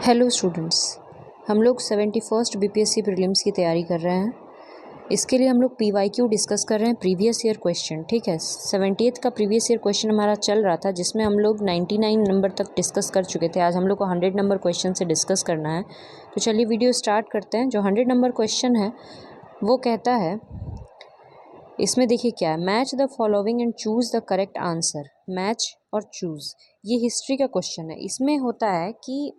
Hello students, हम लोग 71st BPSC prelims की तैयारी कर रहे हैं। इसके लिए हम लोग पीवाईक्यू डिस्कस कर रहे हैं, प्रीवियस ईयर क्वेश्चन। ठीक है, 70th का प्रीवियस ईयर क्वेश्चन हमारा चल रहा था, जिसमें हम लोग 99 नंबर तक डिस्कस कर चुके थे। आज हम लोग को 100 नंबर क्वेश्चन से डिस्कस करना है। तो चलिए वीडियो स्टार्ट करते हैं। जो 100 नंबर क्वेश्चन है वो कहता है, इसमें देखिए क्या है, match the following and choose the correct answer. Match और चूज़, ये हिस्ट्री का क्वेश्चन है। इसमें होता है कि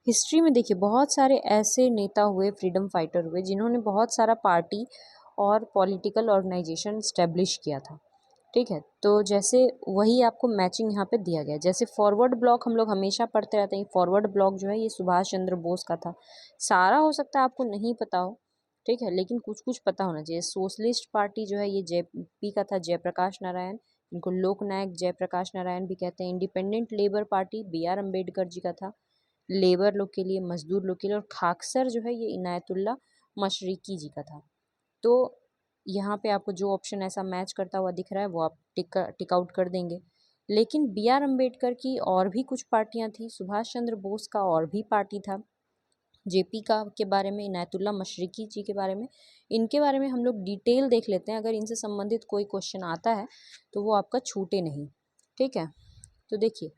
हिस्ट्री में देखिए बहुत सारे ऐसे नेता हुए, फ्रीडम फाइटर हुए, जिन्होंने बहुत सारा पार्टी और पॉलिटिकल ऑर्गेनाइजेशन स्टैब्लिश किया था। ठीक है, तो जैसे वही आपको मैचिंग यहाँ पे दिया गया है। जैसे फॉरवर्ड ब्लॉक हम लोग हमेशा पढ़ते रहते हैं। फॉरवर्ड ब्लॉक जो है ये सुभाष चंद्र बोस का था। सारा हो सकता है आपको नहीं पता हो, ठीक है, लेकिन कुछ कुछ पता होना चाहिए। सोशलिस्ट पार्टी जो है ये जेपी का था, जयप्रकाश नारायण। इनको लोकनायक जयप्रकाश नारायण भी कहते हैं। Independent labour party BR Ambedkar ji का था, लेबर लोग के लिए, मजदूर लोग के लिए। और खाकसर जो है ये इनायतुल्ला मशरिकी जी का था। तो यहाँ पे आपको जो ऑप्शन ऐसा मैच करता हुआ दिख रहा है वो आप टिक आउट कर देंगे। लेकिन BR अम्बेडकर की और भी कुछ पार्टियां थी, सुभाष चंद्र बोस का और भी पार्टी था, जेपी का के बारे में, इनायतुल्ला मशरिकी जी के बारे में, इनके बारे में हम लोग डिटेल देख लेते हैं। अगर इनसे संबंधित कोई क्वेश्चन आता है तो वो आपका छूटे नहीं। ठीक है, तो देखिए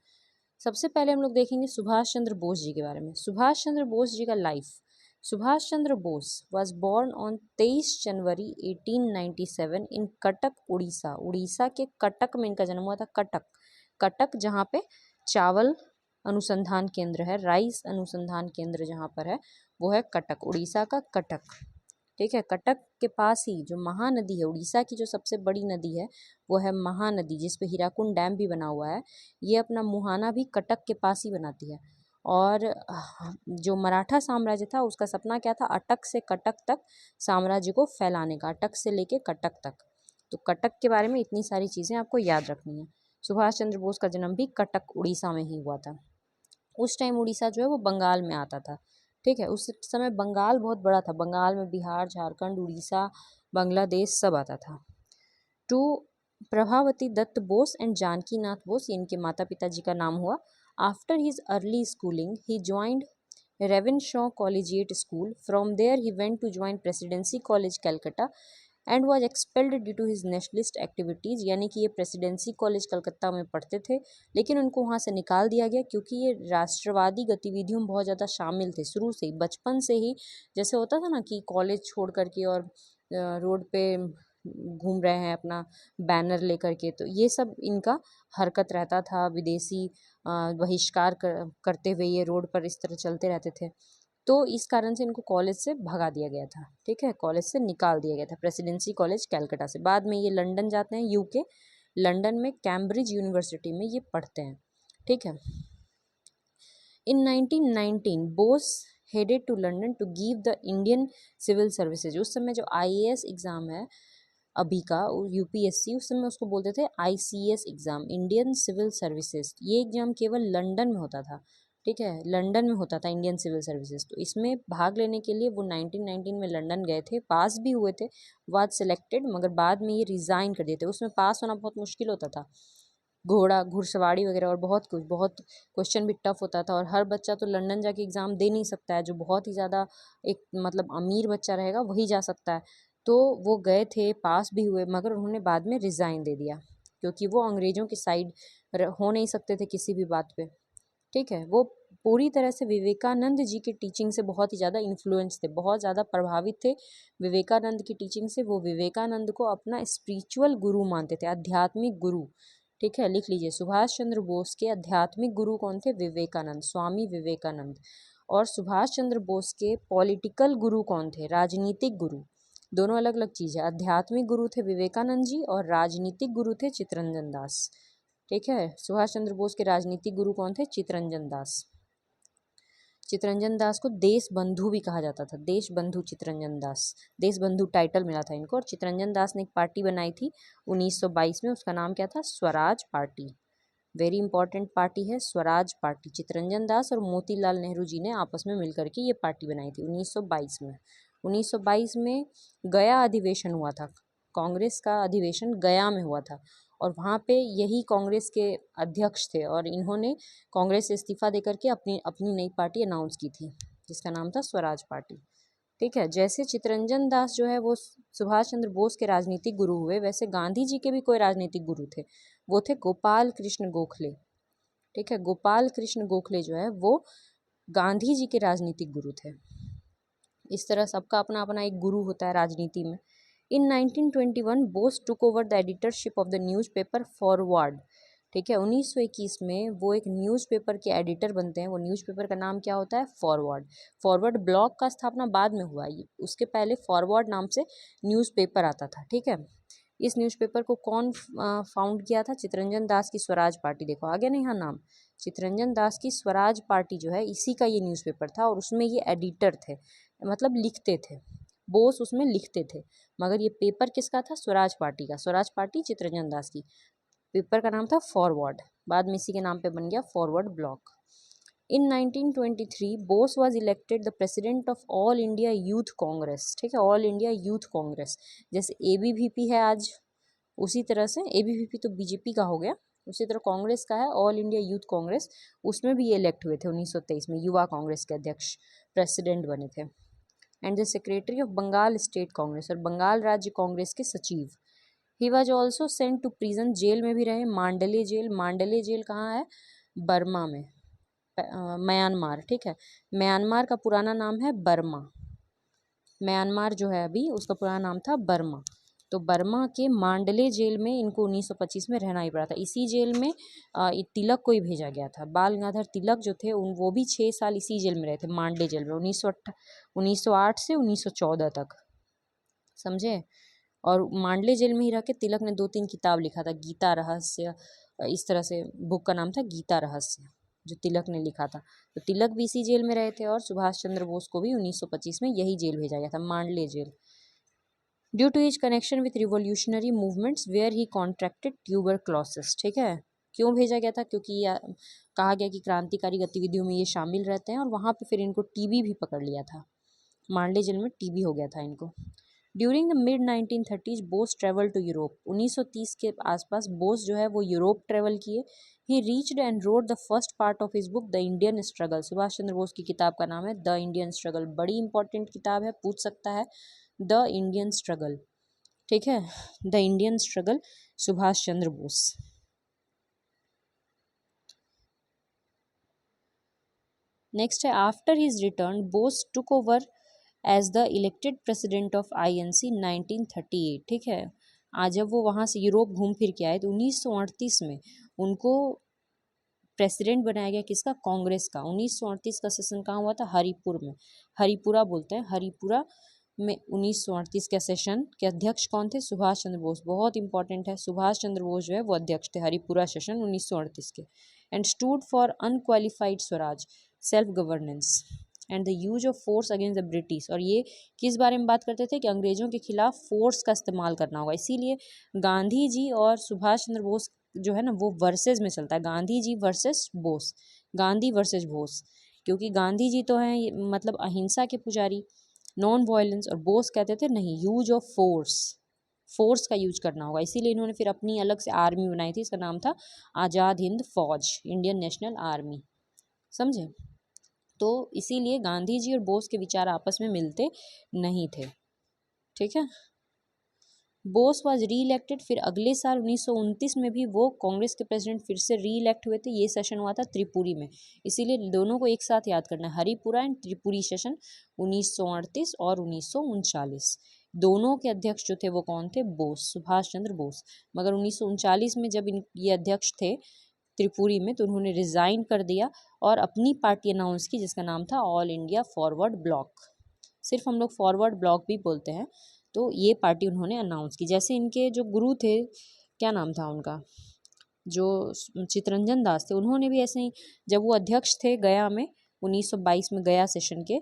सबसे पहले हम लोग देखेंगे सुभाष चंद्र बोस जी के बारे में। सुभाष चंद्र बोस जी का life. Subhash Chandra Bose was born on 23 जनवरी 1897 इन कटक, उड़ीसा। उड़ीसा के कटक में इनका जन्म हुआ था। कटक, कटक जहाँ पे चावल अनुसंधान केंद्र है, राइस अनुसंधान केंद्र जहाँ पर है वो है कटक, उड़ीसा का कटक। ठीक है, कटक के पास ही जो महानदी है, उड़ीसा की जो सबसे बड़ी नदी है वो है महानदी, जिस पे हीराकुंड डैम भी बना हुआ है। ये अपना मुहाना भी कटक के पास ही बनाती है। और जो मराठा साम्राज्य था उसका सपना क्या था, अटक से कटक तक साम्राज्य को फैलाने का, अटक से लेके कटक तक। तो कटक के बारे में इतनी सारी चीज़ें आपको याद रखनी है। सुभाष चंद्र बोस का जन्म भी कटक उड़ीसा में ही हुआ था। उस टाइम उड़ीसा जो है वो बंगाल में आता था। ठीक है, उस समय बंगाल बहुत बड़ा था। बंगाल में बिहार, झारखंड, उड़ीसा, बांग्लादेश सब आता था। टू प्रभावती दत्त बोस एंड जानकी नाथ बोस, ये इनके माता पिता जी का नाम हुआ। After his early schooling he joined Ravenshaw collegiate school. From there he went to join presidency college Calcutta and was expelled due to his nationalist activities. यानी कि ये प्रेसिडेंसी कॉलेज कलकत्ता में पढ़ते थे, लेकिन उनको वहाँ से निकाल दिया गया क्योंकि ये राष्ट्रवादी गतिविधियों में बहुत ज़्यादा शामिल थे शुरू से ही, बचपन से ही। जैसे होता था ना कि कॉलेज छोड़ करके और रोड पे घूम रहे हैं अपना बैनर लेकर के, तो ये सब इनका हरकत रहता था। विदेशी बहिष्कार करते हुए ये रोड पर इस तरह चलते रहते थे। तो इस कारण से इनको कॉलेज से भगा दिया गया था। ठीक है, कॉलेज से निकाल दिया गया था, प्रेसिडेंसी कॉलेज कलकत्ता से। बाद में ये लंदन जाते हैं, यूके, लंदन में कैम्ब्रिज यूनिवर्सिटी में ये पढ़ते हैं। ठीक है, in 1919 Bose headed to London to give the Indian civil services. उस समय जो IAS एग्ज़ाम है अभी का, UPSC, उस समय उसको बोलते थे ICS exam, Indian civil services. ये एग्ज़ाम केवल लंदन में होता था। ठीक है, लंदन में होता था इंडियन सिविल सर्विसेज। तो इसमें भाग लेने के लिए वो 1919 में लंदन गए थे, पास भी हुए थे, वाज सिलेक्टेड, मगर बाद में ये रिज़ाइन कर दिए थे। उसमें पास होना बहुत मुश्किल होता था, घोड़ा घुड़सवारी वगैरह और बहुत कुछ, बहुत क्वेश्चन भी टफ होता था। और हर बच्चा तो लंदन जाके एग्ज़ाम दे नहीं सकता है, जो बहुत ही ज़्यादा एक मतलब अमीर बच्चा रहेगा वही जा सकता है। तो वो गए थे, पास भी हुए, मगर उन्होंने बाद में रिज़ाइन दे दिया क्योंकि वो अंग्रेज़ों की साइड हो नहीं सकते थे किसी भी बात पे। ठीक है, वो पूरी तरह से विवेकानंद जी की टीचिंग से बहुत ही ज़्यादा इन्फ्लुएंस थे, बहुत ज़्यादा प्रभावित थे विवेकानंद की टीचिंग से। वो विवेकानंद को अपना स्पिरिचुअल गुरु मानते थे, आध्यात्मिक गुरु। ठीक है, लिख लीजिए, सुभाष चंद्र बोस के आध्यात्मिक गुरु कौन थे? विवेकानंद, स्वामी विवेकानंद। और सुभाष चंद्र बोस के पॉलिटिकल गुरु कौन थे? राजनीतिक गुरु। दोनों अलग अलग चीज़ है। आध्यात्मिक गुरु थे विवेकानंद जी और राजनीतिक गुरु थे चित्तरंजन दास। ठीक है, सुभाष चंद्र बोस के राजनीतिक गुरु कौन थे? चित्तरंजन दास। चित्तरंजन दास को देश बंधु भी कहा जाता था, देश बंधु चित्तरंजन दास, देश बंधु टाइटल मिला था इनको। और चित्तरंजन दास ने एक पार्टी बनाई थी 1922 में, उसका नाम क्या था? Swaraj party. Very important party है स्वराज पार्टी। चित्तरंजन दास और मोतीलाल नेहरू जी ने आपस में मिलकर के ये पार्टी बनाई थी 1922 में। 1922 में गया अधिवेशन हुआ था, कांग्रेस का अधिवेशन गया में हुआ था। और वहाँ पे यही कांग्रेस के अध्यक्ष थे और इन्होंने कांग्रेस से इस्तीफा देकर के अपनी अपनी नई पार्टी अनाउंस की थी जिसका नाम था स्वराज पार्टी। ठीक है, जैसे चित्तरंजन दास जो है वो सुभाष चंद्र बोस के राजनीतिक गुरु हुए, वैसे गांधी जी के भी कोई राजनीतिक गुरु थे, वो थे गोपाल कृष्ण गोखले। ठीक है, गोपाल कृष्ण गोखले जो है वो गांधी जी के राजनीतिक गुरु थे। इस तरह सबका अपना अपना एक गुरु होता है राजनीति में। इन 1921 Bose took over the editorship of the newspaper forward. ठीक है, 1921 में वो एक न्यूज़पेपर के एडिटर बनते हैं। वो न्यूज़पेपर का नाम क्या होता है? फॉरवर्ड। फॉरवर्ड ब्लॉक का स्थापना बाद में हुआ, उसके पहले फॉरवर्ड नाम से न्यूज़पेपर आता था। ठीक है, इस न्यूज़पेपर को कौन फाउंड किया था? चित्तरंजन दास की स्वराज पार्टी। देखो आगे नहीं, हाँ नाम चित्तरंजन दास की स्वराज पार्टी जो है इसी का ये न्यूज़पेपर था और उसमें ये एडिटर थे, मतलब लिखते थे। बोस उसमें लिखते थे, मगर ये पेपर किसका था? स्वराज पार्टी का। स्वराज पार्टी चित्तरंजन दास की। पेपर का नाम था फॉरवर्ड, बाद में इसी के नाम पे बन गया forward block. In 1923 Bose was elected the president of all India youth Congress. ठीक है, ऑल इंडिया यूथ कांग्रेस, जैसे एबीवीपी है आज, उसी तरह से एबीवीपी तो बीजेपी का हो गया, उसी तरह कांग्रेस का है ऑल इंडिया यूथ कांग्रेस। उसमें भी ये इलेक्ट हुए थे 1923 में, युवा कांग्रेस के अध्यक्ष, प्रेसिडेंट बने थे। And the secretary of Bengal state Congress, और बंगाल राज्य कांग्रेस के सचिव। He was also sent to prison, jail में भी रहे, मांडले जेल। मांडले जेल कहाँ है? बर्मा में, म्यांमार। ठीक है, म्यांमार का पुराना नाम है बर्मा। म्यांमार जो है अभी, उसका पुराना नाम था बर्मा। तो बर्मा के मांडले जेल में इनको 1925 में रहना ही पड़ा था। इसी जेल में तिलक को ही भेजा गया था। बाल गंगाधर तिलक जो थे वो भी 6 साल इसी जेल में रहे थे, मांडले जेल में, 1908 से 1914 तक, समझे। और मांडले जेल में ही रह के तिलक ने 2-3 किताब लिखा था, गीता रहस्य, इस तरह से बुक का नाम था गीता रहस्य, जो तिलक ने लिखा था। तो तिलक भी इसी जेल में रहे थे और सुभाष चंद्र बोस को भी 1925 में यही जेल भेजा गया था, Mandalay jail. Due to his connection with revolutionary movements where he contracted tuberculosis. ठीक है, क्यों भेजा गया था? क्योंकि कहा गया कि क्रांतिकारी गतिविधियों में ये शामिल रहते हैं और वहाँ पे फिर इनको टीबी भी पकड़ लिया था। मांडले जेल में टीबी हो गया था इनको। During the mid 1930s Bose travel to Europe. 1930 के आसपास बोस जो है वो यूरोप ट्रेवल किए। He reached and wrote the first part of his book the Indian struggle. Subhash Chandra Bose की किताब का नाम है द इंडियन स्ट्रगल, बड़ी इंपॉर्टेंट किताब है, पूछ सकता है, द इंडियन स्ट्रगल। ठीक है, the Indian struggle, Subhash Chandra Bose. Next है, after his return Bose took over as the elected president of INC 1938। ठीक है, आज जब वो वहाँ से यूरोप घूम फिर के आए तो 1938 में उनको प्रेसिडेंट बनाया गया, किसका? कांग्रेस का। 1938 का सेशन कहाँ हुआ था? हरिपुर में, हरिपुरा बोलते हैं, हरिपुरा में 1938 के सेशन के अध्यक्ष कौन थे? सुभाष चंद्र बोस। बहुत इंपॉर्टेंट है, सुभाष चंद्र बोस जो है वो अध्यक्ष थे हरिपुरा सेशन 1938 के। And stood for unqualified Swaraj, self governance and the use of force against the British. और ये किस बारे में बात करते थे? कि अंग्रेजों के खिलाफ फोर्स का इस्तेमाल करना होगा। इसीलिए गांधी जी और सुभाष चंद्र बोस जो है ना वो वर्सेस में चलता है, गांधी जी वर्सेस बोस, गांधी वर्सेस बोस। क्योंकि गांधी जी तो हैं मतलब अहिंसा के पुजारी, नॉन वायलेंस, और बोस कहते थे नहीं, यूज ऑफ फोर्स, फोर्स का यूज करना होगा। इसीलिए इन्होंने फिर अपनी अलग से आर्मी बनाई थी, इसका नाम था आज़ाद हिंद फौज, इंडियन नेशनल आर्मी, समझे। तो इसीलिए गांधी जी और बोस के विचार आपस में मिलते नहीं थे। ठीक है, बोस वाज री इलेक्टेड। फिर अगले साल 1929 में भी वो कांग्रेस के प्रेसिडेंट फिर से री इलेक्ट हुए थे। ये सेशन हुआ था त्रिपुरी में, इसीलिए दोनों को एक साथ याद करना है, हरिपुरा एंड त्रिपुरी सेशन 1938 और 1939। दोनों के अध्यक्ष जो थे वो कौन थे? बोस, सुभाष चंद्र बोस। मगर 1939 में जब ये अध्यक्ष थे त्रिपुरी में तो उन्होंने रिजाइन कर दिया और अपनी पार्टी अनाउंस की जिसका नाम था ऑल इंडिया फॉरवर्ड ब्लॉक। सिर्फ हम लोग फॉरवर्ड ब्लॉक भी बोलते हैं। तो ये पार्टी उन्होंने अनाउंस की। जैसे इनके जो गुरु थे, क्या नाम था उनका, जो चित्तरंजन दास थे, उन्होंने भी ऐसे ही जब वो अध्यक्ष थे गया में 1922 में गया सेशन के,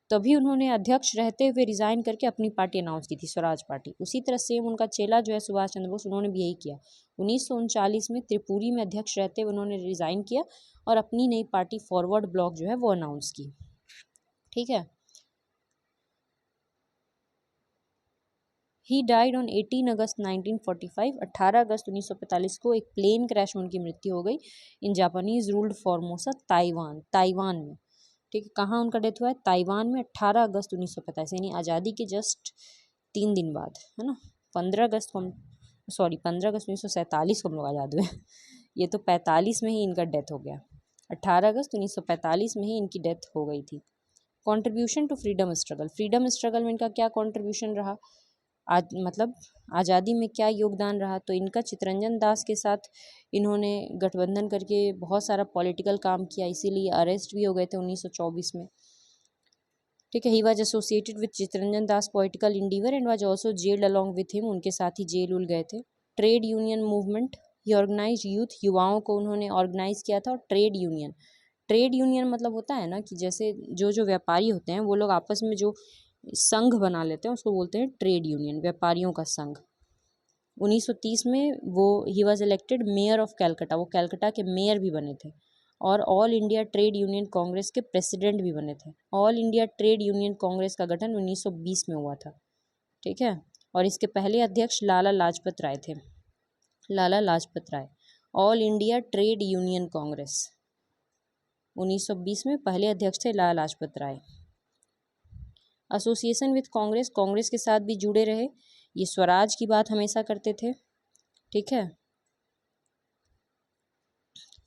तभी उन्होंने अध्यक्ष रहते हुए रिजाइन करके अपनी पार्टी अनाउंस की थी, स्वराज पार्टी। उसी तरह सेम उनका चेला जो है सुभाष चंद्र बोस, उन्होंने भी यही किया। 1939 में त्रिपुरी में अध्यक्ष रहते हुए उन्होंने रिजाइन किया और अपनी नई पार्टी फॉरवर्ड ब्लॉक जो है वो अनाउंस की। ठीक है, ही डाइड ऑन 18 अगस्त 1945। 18 अगस्त 1945 को एक प्लेन क्रैश में उनकी मृत्यु हो गई इन जापानीज रूल्ड फॉर्मोसा, ताइवान में। ठीक है, कहाँ उनका डेथ हुआ है? ताइवान में 18 अगस्त 1945, यानी आज़ादी के जस्ट 3 दिन बाद, है ना। 15 अगस्त को 15 अगस्त 1947 को हम लोग आज़ाद हुए ये तो 45 में ही इनका डेथ हो गया। 18 अगस्त 1945 में ही इनकी डेथ हो गई थी। Contribution to freedom struggle, freedom struggle में इनका क्या कंट्रीब्यूशन रहा? आज मतलब आज़ादी में क्या योगदान रहा? तो इनका चित्तरंजन दास के साथ इन्होंने गठबंधन करके बहुत सारा पॉलिटिकल काम किया, इसीलिए अरेस्ट भी हो गए थे 1924 में। ठीक है, he was associated with Chittaranjan Das political endeavour and was also jailed along with him, उनके साथ ही जेल उल गए थे। Trade union movement, he organize youth, युवाओं को उन्होंने ऑर्गेनाइज किया था। और ट्रेड यूनियन मतलब होता है ना कि जैसे जो व्यापारी होते हैं वो लोग आपस में जो संघ बना लेते हैं उसको बोलते हैं ट्रेड यूनियन, व्यापारियों का संघ। 1930 में वो he was elected mayor of Calcutta, वो कैलकटा के मेयर भी बने थे। और all India trade union Congress के प्रेसिडेंट भी बने थे। All India trade union Congress का गठन 1920 में हुआ था। ठीक है, और इसके पहले अध्यक्ष लाला लाजपत राय थे। Lala Lajpat Rai, all India trade union Congress 1920 में पहले अध्यक्ष थे Lala Lajpat Rai. Association with Congress, Congress के साथ भी जुड़े रहे, ये स्वराज की बात हमेशा करते थे। ठीक है,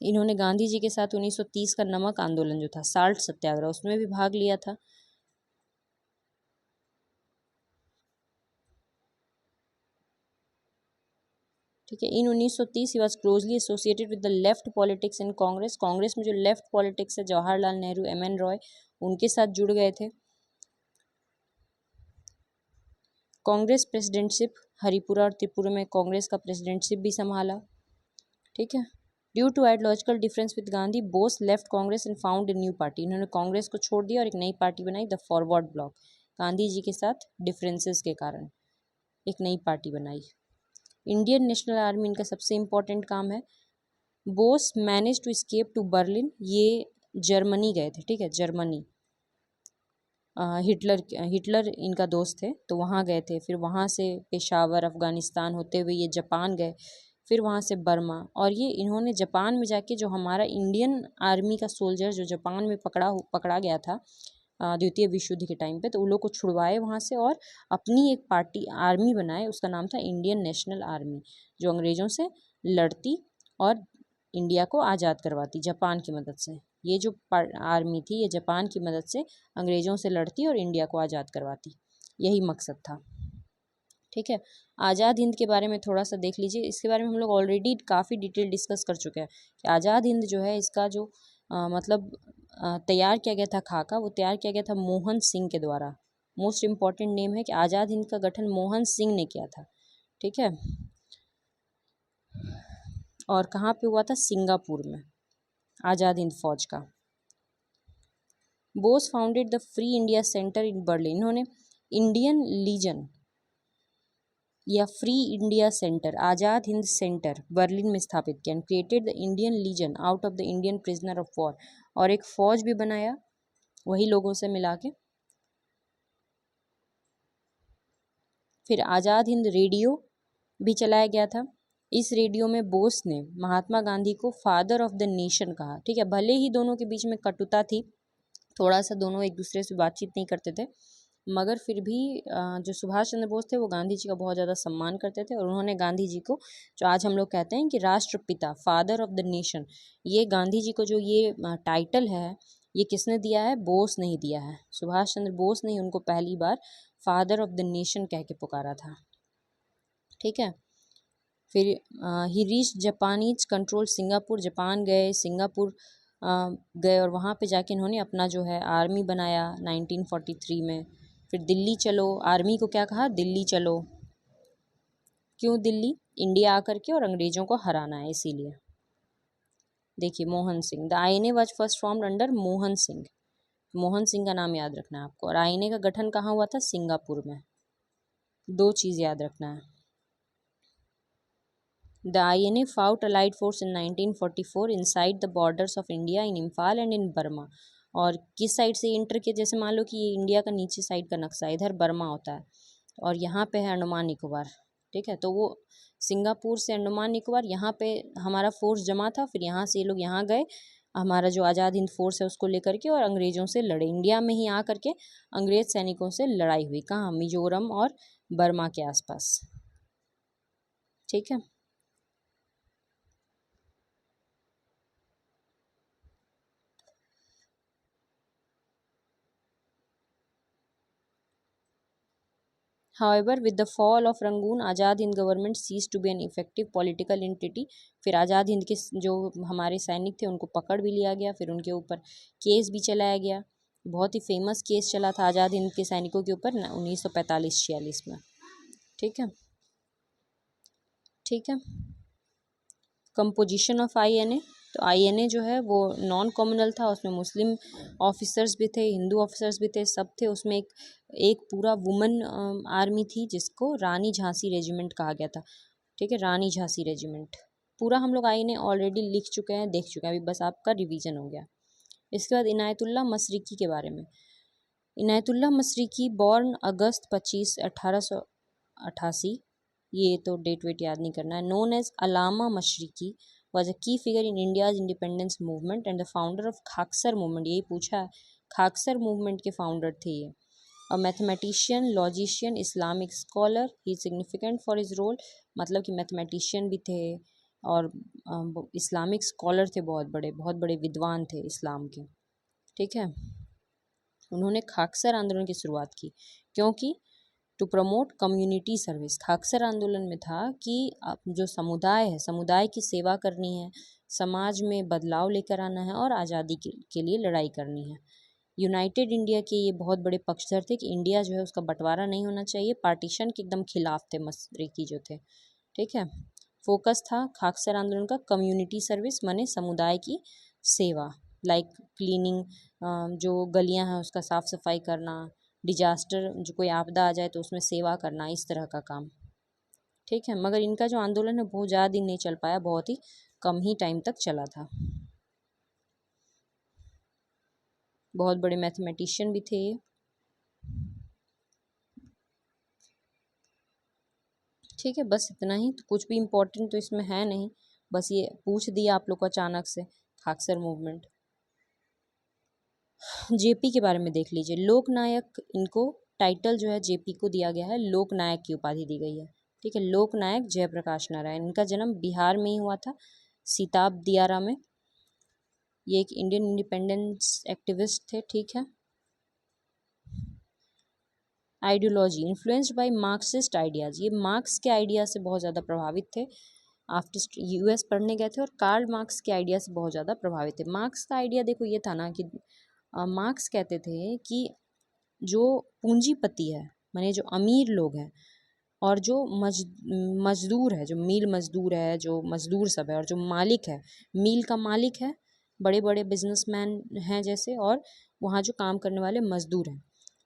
इन्होंने गांधी जी के साथ 1930 का नमक आंदोलन जो था, साल्ट सत्याग्रह, उसमें भी भाग लिया था। ठीक है, इन 1930 he was closely associated with the left politics in Congress, Congress में जो लेफ्ट पॉलिटिक्स है, जवाहरलाल नेहरू, एम.एन. रॉय, उनके साथ जुड़ गए थे। कांग्रेस प्रेसिडेंटशिप, हरिपुरा और त्रिपुरा में कांग्रेस का प्रेसिडेंटशिप भी संभाला। ठीक है, due to ideological difference with Gandhi, Bose left Congress and found a new party, इन्होंने कांग्रेस को छोड़ दिया और एक नई पार्टी बनाई, the forward block. Gandhi ji के साथ डिफरेंसेस के कारण एक नई पार्टी बनाई। इंडियन नेशनल आर्मी इनका सबसे इम्पोर्टेंट काम है। Bose manage to escape to Berlin, ये जर्मनी गए थे। ठीक है, जर्मनी, हिटलर इनका दोस्त थे तो वहाँ गए थे, फिर वहाँ से पेशावर, अफ़गानिस्तान होते हुए ये जापान गए, फिर वहाँ से बर्मा। और ये इन्होंने जापान में जाके जो हमारा इंडियन आर्मी का सोल्जर जो जापान में पकड़ा गया था द्वितीय विश्व युद्ध के टाइम पे, तो उन लोग को छुड़वाए वहाँ से और अपनी एक पार्टी आर्मी बनाए, उसका नाम था इंडियन नेशनल आर्मी, जो अंग्रेज़ों से लड़ती और इंडिया को आज़ाद करवाती जापान की मदद से। ये जो आर्मी थी ये जापान की मदद से अंग्रेज़ों से लड़ती और इंडिया को आज़ाद करवाती, यही मकसद था। ठीक है, आज़ाद हिंद के बारे में थोड़ा सा देख लीजिए, इसके बारे में हम लोग ऑलरेडी काफ़ी डिटेल डिस्कस कर चुके हैं कि आज़ाद हिंद जो है इसका जो मतलब तैयार किया गया था खाका, वो तैयार किया गया था मोहन सिंह के द्वारा। मोस्ट इम्पॉर्टेंट नेम है कि आज़ाद हिंद का गठन मोहन सिंह ने किया था। ठीक है, और कहाँ पे हुआ था? सिंगापुर में, आज़ाद हिंद फौज का। Bose founded the free India centre in Berlin, इन्होंने इंडियन लीजन या free India centre, Azad Hind centre Berlin में स्थापित किया। Created the Indian legion out of the Indian prisoner of war, और एक फौज भी बनाया वही लोगों से मिला के। फिर आज़ाद हिंद रेडियो भी चलाया गया था। इस रेडियो में बोस ने महात्मा गांधी को फादर ऑफ द नेशन कहा। ठीक है, भले ही दोनों के बीच में कटुता थी, थोड़ा सा दोनों एक दूसरे से बातचीत नहीं करते थे, मगर फिर भी जो सुभाष चंद्र बोस थे वो गांधी जी का बहुत ज़्यादा सम्मान करते थे, और उन्होंने गांधी जी को, जो आज हम लोग कहते हैं कि राष्ट्रपिता, फादर ऑफ द नेशन, ये गांधी जी को जो ये टाइटल है ये किसने दिया है? बोस ने ही दिया है। सुभाष चंद्र बोस ने ही उनको पहली बार फादर ऑफ द नेशन कह के पुकारा था। ठीक है, फिर he reach Japanese control Singapore, Japan गए, सिंगापुर गए और वहाँ पे जाके इन्होंने अपना जो है आर्मी बनाया 1943 में। फिर दिल्ली चलो, आर्मी को क्या कहा? दिल्ली चलो। क्यों दिल्ली? इंडिया आकर के और अंग्रेज़ों को हराना है, इसीलिए। देखिए, Mohan Singh, the INA was first formed under Mohan Singh, Mohan Singh का नाम याद रखना है आपको। और आईएनए का गठन कहाँ हुआ था? सिंगापुर में। दो चीज़ याद रखना है। The INA fought allied force in 1944 inside the borders of India in Imphal and in Burma. और किस साइड से इंटर किया? जैसे मान लो कि ये इंडिया का नीचे साइड का नक्शा, इधर बर्मा होता है, और यहाँ पे है अंडमान निकोबार, ठीक है। तो वो सिंगापुर से अंडमान निकोबार यहाँ पे हमारा फोर्स जमा था, फिर यहाँ से ये लोग यहाँ गए, हमारा जो आज़ाद हिंद फोर्स है उसको लेकर के, और अंग्रेज़ों से लड़े। इंडिया में ही आ करके अंग्रेज सैनिकों से लड़ाई हुई, कहाँ, मिजोरम और बर्मा के आसपास, ठीक है। However, with the fall of Rangoon, Azad Hind government ceased to be an effective political entity। फिर आज़ाद हिंद के जो हमारे सैनिक थे उनको पकड़ भी लिया गया, फिर उनके ऊपर केस भी चलाया गया। बहुत ही फेमस केस चला था आज़ाद हिंद के सैनिकों के ऊपर 1945-46 में, ठीक है, ठीक है। कंपोजिशन ऑफ आईएनए, तो आईएनए जो है वो नॉन कम्युनल था, उसमें मुस्लिम ऑफिसर्स भी थे, हिंदू ऑफिसर्स भी थे, सब थे उसमें। एक पूरा वुमेन आर्मी थी जिसको रानी झांसी रेजिमेंट कहा गया था, ठीक है, रानी झांसी रेजिमेंट। पूरा हम लोग आईएनए ऑलरेडी लिख चुके हैं, देख चुके हैं, अभी बस आपका रिवीजन हो गया। इसके बाद इनायतुल्लाह मशरिकी के बारे में। इनायतुल्लाह मशरिकी बॉर्न अगस्त 25, 1888, ये तो डेट वेट याद नहीं करना है। Known as Allama Mashriqi was a key figure in India's independence movement and the founder of Khaksar movement. यही पूछा है, खाकसर मूवमेंट के फाउंडर थे ये। A mathematician, logician, Islamic scholar, he significant for his role, मतलब कि मैथमेटिशियन भी थे और इस्लामिक स्कॉलर थे, बहुत बड़े विद्वान थे इस्लाम के, ठीक है। उन्होंने खाकसर आंदोलन की शुरुआत की, क्योंकि टू प्रमोट कम्युनिटी सर्विस। खाकसर आंदोलन में था कि जो समुदाय है, समुदाय की सेवा करनी है, समाज में बदलाव लेकर आना है और आज़ादी के लिए लड़ाई करनी है। यूनाइटेड इंडिया के ये बहुत बड़े पक्षधर थे कि इंडिया जो है उसका बंटवारा नहीं होना चाहिए, पार्टीशन के एकदम खिलाफ थे मशरिकी जो थे, ठीक है। फोकस था खाकसर आंदोलन का कम्युनिटी सर्विस, माने समुदाय की सेवा, लाइक क्लीनिंग, जो गलियां हैं उसका साफ सफाई करना, डिजास्टर, जो कोई आपदा आ जाए तो उसमें सेवा करना, इस तरह का काम, ठीक है। मगर इनका जो आंदोलन है बहुत ज़्यादा दिन नहीं चल पाया, बहुत ही कम ही टाइम तक चला था। बहुत बड़े मैथमेटिशियन भी थे ये, ठीक है। बस इतना ही, तो कुछ भी इम्पोर्टेंट तो इसमें है नहीं, बस ये पूछ दिया आप लोग को अचानक से, खाकसर मूवमेंट। जेपी के बारे में देख लीजिए, लोकनायक, इनको टाइटल जो है जेपी को दिया गया है, लोकनायक की उपाधि दी गई है, ठीक है। लोकनायक जयप्रकाश नारायण, इनका जन्म बिहार में ही हुआ था, सीताब दियारा में। ये एक इंडियन इंडिपेंडेंस एक्टिविस्ट थे, ठीक है। Ideology, influenced by Marxist ideas, ये मार्क्स के आइडिया से बहुत ज़्यादा प्रभावित थे। आफ्टर यूएस पढ़ने गए थे और कार्ल मार्क्स के आइडिया से बहुत ज़्यादा प्रभावित थे। मार्क्स का आइडिया देखो ये था ना कि मार्क्स कहते थे कि जो पूंजीपति है, माने जो अमीर लोग हैं, और जो मजदूर है, जो मील मजदूर है, जो मजदूर सब है, और जो मालिक है, मील का मालिक है, बड़े बड़े बिजनेसमैन हैं जैसे, और वहाँ जो काम करने वाले मजदूर हैं,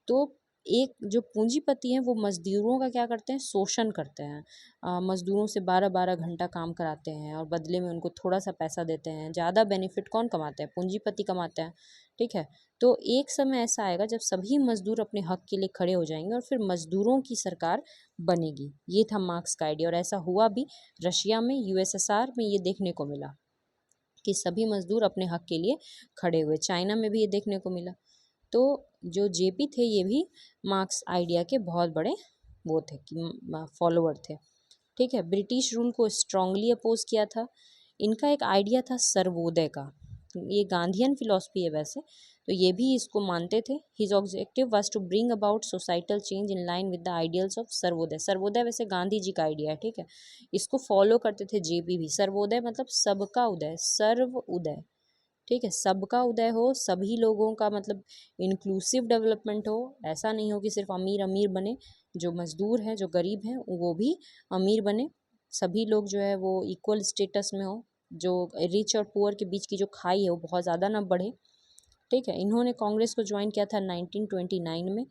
तो एक जो पूंजीपति हैं वो मजदूरों का क्या करते हैं, शोषण करते हैं। मजदूरों से 12-12 घंटा काम कराते हैं और बदले में उनको थोड़ा सा पैसा देते हैं। ज़्यादा बेनिफिट कौन कमाते हैं, पूंजीपति कमाते हैं, ठीक है। तो एक समय ऐसा आएगा जब सभी मजदूर अपने हक के लिए खड़े हो जाएंगे और फिर मजदूरों की सरकार बनेगी। ये था मार्क्स का आइडिया, और ऐसा हुआ भी। रशिया में, यूएसएसआर में ये देखने को मिला कि सभी मजदूर अपने हक के लिए खड़े हुए। चाइना में भी ये देखने को मिला। तो जो जेपी थे ये भी मार्क्स आइडिया के बहुत बड़े वो थे कि फॉलोअर थे, ठीक है। ब्रिटिश रूल को स्ट्रांगली अपोज किया था। इनका एक आइडिया था सर्वोदय का, ये गांधीयन फिलॉसफी है वैसे, तो ये भी इसको मानते थे। His objective was to bring about societal change in line with the ideals of Sarvodaya. Sarvodaya वैसे गांधी जी का आइडिया है, ठीक है। इसको फॉलो करते थे जेपी भी। सर्वोदय मतलब सबका उदय, सर्व उदय, ठीक है। सबका उदय हो, सभी लोगों का मतलब इंक्लूसिव डेवलपमेंट हो। ऐसा नहीं हो कि सिर्फ अमीर अमीर बने, जो मजदूर हैं, जो गरीब हैं, वो भी अमीर बने। सभी लोग जो है वो इक्वल स्टेटस में हो, जो रिच और पुअर के बीच की जो खाई है वो बहुत ज़्यादा ना बढ़े, ठीक है। इन्होंने कांग्रेस को ज्वाइन किया था 1929 में।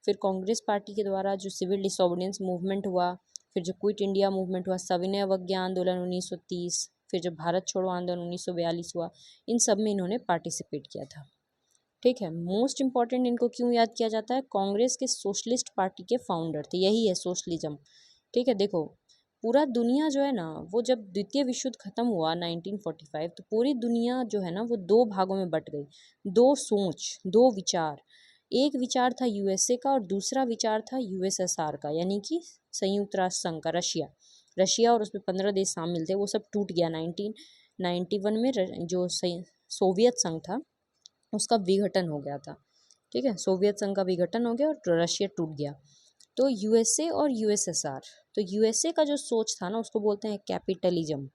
फिर कांग्रेस पार्टी के द्वारा जो सिविल डिसोबीडियंस मूवमेंट हुआ, फिर जो क्विट इंडिया मूवमेंट हुआ, सविनय अवज्ञा आंदोलन 1930, फिर जो भारत छोड़ो आंदोलन 1942 हुआ, इन सब में इन्होंने पार्टिसिपेट किया था, ठीक है। मोस्ट इंपॉर्टेंट इनको क्यों याद किया जाता है? कांग्रेस के सोशलिस्ट पार्टी के फाउंडर थे, यही है सोशलिज्म। ठीक है, देखो पूरा दुनिया जो है ना, वो जब द्वितीय विश्व युद्ध खत्म हुआ 1945, तो पूरी दुनिया जो है ना वो दो भागों में बट गई। दो सोच, दो विचार। एक विचार था यूएसए का और दूसरा विचार था यूएसएसआर का, यानी कि संयुक्त राष्ट्र संघ का, रशिया। रशिया और उसमें 15 देश शामिल थे, वो सब टूट गया 1991 में। जो सोवियत संघ था उसका विघटन हो गया था। ठीक है, सोवियत संघ का विघटन हो गया और रशिया टूट गया। तो यूएसए और यूएसएसआर, तो यूएसए का जो सोच था ना उसको बोलते हैं कैपिटलिज्म,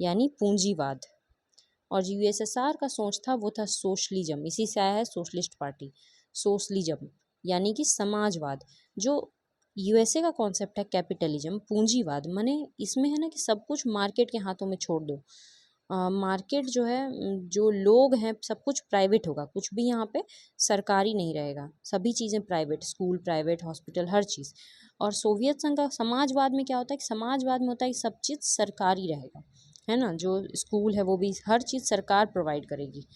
यानी पूंजीवाद। और जो यूएसएसआर का सोच था वो था सोशलिज्म, इसी से आया है सोशलिस्ट पार्टी। सोशलिज्म यानी कि समाजवाद। जो यूएसए का कॉन्सेप्ट है कैपिटलिज्म, पूंजीवाद, माने इसमें है ना कि सब कुछ मार्केट के हाथों में छोड़ दो। मार्केट जो है, जो लोग हैं, सब कुछ प्राइवेट होगा, कुछ भी यहाँ पे सरकारी नहीं रहेगा, सभी चीज़ें प्राइवेट, स्कूल प्राइवेट, हॉस्पिटल, हर चीज़। और सोवियत संघ का समाजवाद में क्या होता है कि समाजवाद में होता है कि सब चीज़ सरकारी रहेगा, है ना, जो स्कूल है वो भी हर चीज़ सरकार प्रोवाइड करेगी।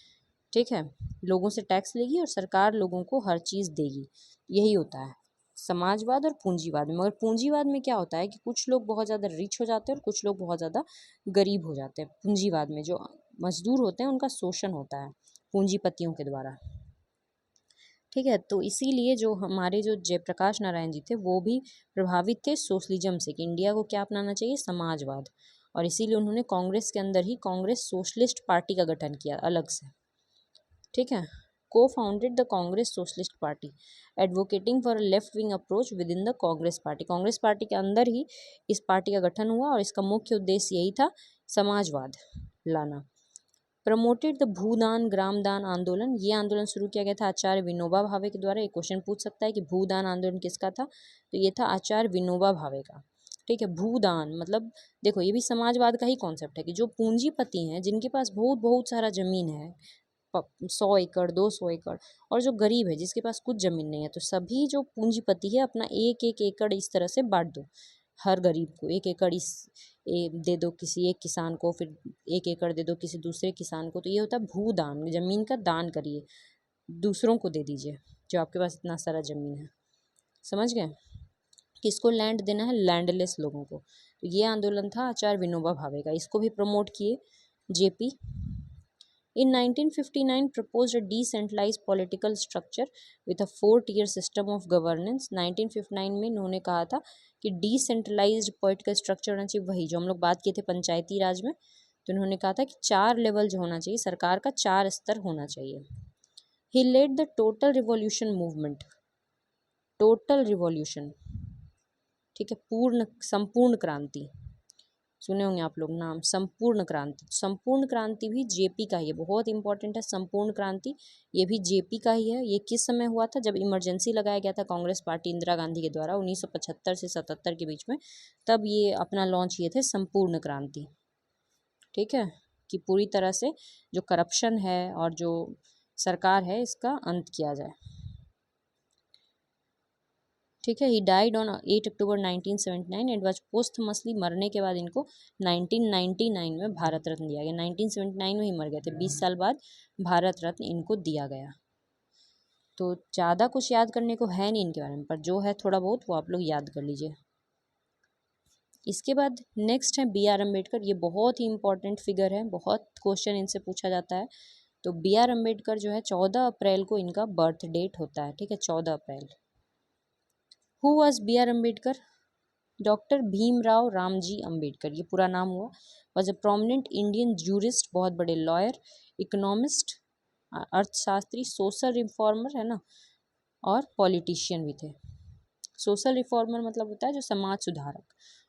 ठीक है, लोगों से टैक्स लेगी और सरकार लोगों को हर चीज़ देगी, यही होता है समाजवाद और पूंजीवाद में। मगर पूंजीवाद में क्या होता है कि कुछ लोग बहुत ज़्यादा रिच हो जाते हैं और कुछ लोग बहुत ज़्यादा गरीब हो जाते हैं। पूंजीवाद में जो मजदूर होते हैं उनका शोषण होता है पूंजीपतियों के द्वारा। ठीक है, तो इसीलिए जो हमारे जो जयप्रकाश नारायण जी थे वो भी प्रभावित थे सोशलिज्म से कि इंडिया को क्या अपनाना चाहिए, समाजवाद। और इसीलिए उन्होंने कांग्रेस के अंदर ही कांग्रेस सोशलिस्ट पार्टी का गठन किया अलग से। ठीक है, को founded the Congress socialist party advocating for left wing approach with in the Congress party. Congress party के अंदर ही इस पार्टी का गठन हुआ और इसका मुख्य उद्देश्य यही था, समाजवाद लाना। प्रमोटेड द भूदान ग्रामदान आंदोलन, ये आंदोलन शुरू किया गया था आचार्य विनोबा भावे के द्वारा। एक क्वेश्चन पूछ सकता है कि भूदान आंदोलन किसका था, तो ये था आचार्य विनोबा भावे का। ठीक है, भूदान मतलब देखो ये भी समाजवाद का ही कॉन्सेप्ट है कि जो पूंजीपति हैं जिनके पास बहुत बहुत सारा जमीन है, 100 एकड़ 200 एकड़, और जो गरीब है जिसके पास कुछ जमीन नहीं है, तो सभी जो पूंजीपति है अपना एक एक एकड़ इस तरह से बांट दो। हर गरीब को एक एकड़ दे दो किसी एक किसान को, फिर एक एकड़ दे दो किसी दूसरे किसान को। तो ये होता है भूदान, जमीन का दान करिए, दूसरों को दे दीजिए जो आपके पास इतना सारा जमीन है। समझ गए, किसको लैंड देना है, लैंडलेस लोगों को। तो ये आंदोलन था आचार्य विनोबा भावे का, इसको भी प्रमोट किए JP. In 1959, proposed a decentralized political structure with a 4-tier system of governance. 1959 में इन्होंने कहा था कि डिसेंट्रलाइज्ड पॉलिटिकल स्ट्रक्चर होना चाहिए, वही जो हम लोग बात किए थे पंचायती राज में। तो इन्होंने कहा था कि 4 लेवल जो होना चाहिए, सरकार का 4 स्तर होना चाहिए। He led the total revolution movement, total revolution, ठीक है, पूर्ण संपूर्ण क्रांति, सुने होंगे आप लोग नाम, संपूर्ण क्रांति। संपूर्ण क्रांति भी जेपी का ही है, बहुत इंपॉर्टेंट है संपूर्ण क्रांति, ये भी जेपी का ही है। ये किस समय हुआ था, जब इमरजेंसी लगाया गया था कांग्रेस पार्टी इंदिरा गांधी के द्वारा 1975 से 77 के बीच में, तब ये अपना लॉन्च किए थे संपूर्ण क्रांति। ठीक है, कि पूरी तरह से जो करप्शन है और जो सरकार है इसका अंत किया जाए। ठीक है, he died on 8 October 1979 and was posthumously, मरने के बाद इनको 1999 में भारत रत्न दिया गया। 1979 में ही मर गए थे, 20 साल बाद भारत रत्न इनको दिया गया। तो ज़्यादा कुछ याद करने को है नहीं इनके बारे में, पर जो है थोड़ा बहुत वो आप लोग याद कर लीजिए। इसके बाद नेक्स्ट है बी आर अम्बेडकर। ये बहुत ही इंपॉर्टेंट फिगर है, बहुत क्वेश्चन इनसे पूछा जाता है। तो बी आर अम्बेडकर जो है 14 अप्रैल को इनका बर्थ डेट होता है। ठीक है, 14 April. Who was B R Ambedkar? Doctor Bhimrao Ramji Ambedkar, ये पूरा नाम हुआ। Was a prominent Indian jurist, बहुत बड़े लॉयर, इकोनॉमिस्ट, अर्थशास्त्री, सोशल रिफॉर्मर, है ना, और पॉलिटिशियन भी थे। सोशल रिफॉर्मर मतलब होता है जो समाज सुधारक,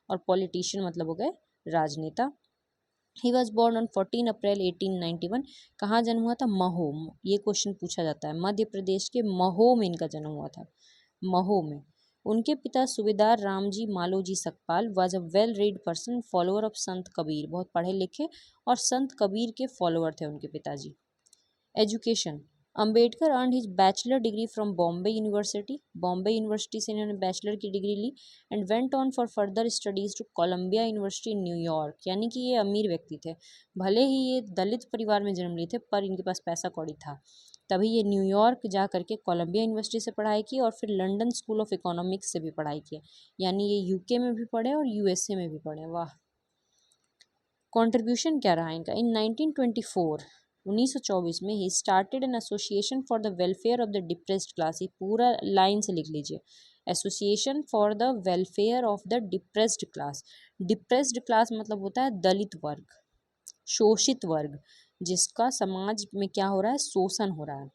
और पॉलिटिशियन मतलब हो गए राजनेता। ही वॉज बोर्न ऑन 14 अप्रैल 1891। कहाँ जन्म हुआ था? महो। ये क्वेश्चन पूछा जाता है, मध्य प्रदेश के महो में इनका जन्म हुआ था, महो में। उनके पिता सूबेदार Ramji Maloji Sakpal was a well read person, follower of संत कबीर, बहुत पढ़े लिखे और संत कबीर के फॉलोअर थे उनके पिताजी। Education, Ambedkar earn his bachelor degree from Bombay university, Bombay university से इन्होंने बैचलर की डिग्री ली। And went on for further studies to Columbia university in New York, यानी कि ये अमीर व्यक्ति थे, भले ही ये दलित परिवार में जन्म लिए थे पर इनके पास पैसा कौड़ी था। तभी ये न्यूयॉर्क जा करके कोलंबिया यूनिवर्सिटी से पढ़ाई की और फिर लंदन स्कूल ऑफ इकोनॉमिक्स से भी पढ़ाई की, यानी ये यूके में भी पढ़े और यूएसए में भी पढ़े। वाह। कंट्रीब्यूशन क्या रहा इनका? इन 1924 में he started an association for the welfare of the depressed class. ये पूरा लाइन से लिख लीजिए, association for the welfare of the depressed class. Depressed class मतलब होता है दलित वर्ग, शोषित वर्ग, जिसका समाज में क्या हो रहा है, शोषण हो रहा है।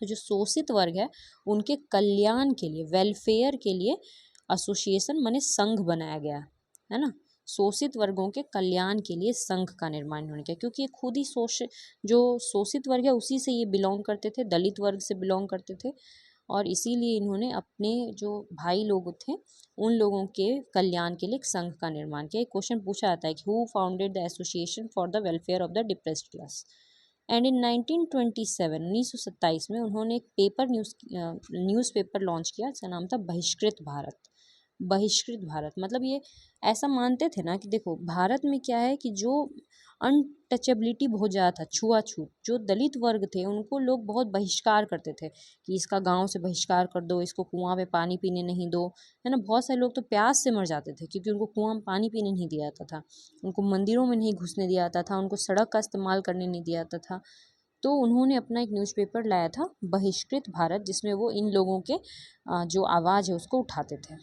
तो जो शोषित वर्ग है उनके कल्याण के लिए, वेलफेयर के लिए एसोसिएशन माने संघ बनाया गया है ना। शोषित वर्गों के कल्याण के लिए संघ का निर्माण होने का, क्योंकि ये खुद ही जो शोषित वर्ग है उसी से ये बिलोंग करते थे, दलित वर्ग से बिलोंग करते थे, और इसीलिए इन्होंने अपने जो भाई लोग थे उन लोगों के कल्याण के लिए एक संघ का निर्माण किया। एक क्वेश्चन पूछा जाता है कि who founded the association for the welfare of the depressed class. And in 1927 में उन्होंने एक न्यूज़पेपर लॉन्च किया, जिसका नाम था बहिष्कृत भारत। बहिष्कृत भारत मतलब ये ऐसा मानते थे ना कि देखो भारत में क्या है कि जो अनटचेबिलिटी बहुत ज़्यादा था, छुआछूत, जो दलित वर्ग थे उनको लोग बहुत बहिष्कार करते थे कि इसका गांव से बहिष्कार कर दो, इसको कुआं पे पानी पीने नहीं दो, है ना। बहुत सारे लोग तो प्यास से मर जाते थे क्योंकि उनको कुआं में पानी पीने नहीं दिया जाता था, उनको मंदिरों में नहीं घुसने दिया जाता था, उनको सड़क का इस्तेमाल करने नहीं दिया जाता था। तो उन्होंने अपना एक न्यूज़पेपर लाया था बहिष्कृत भारत, जिसमें वो इन लोगों के जो आवाज़ है उसको उठाते थे।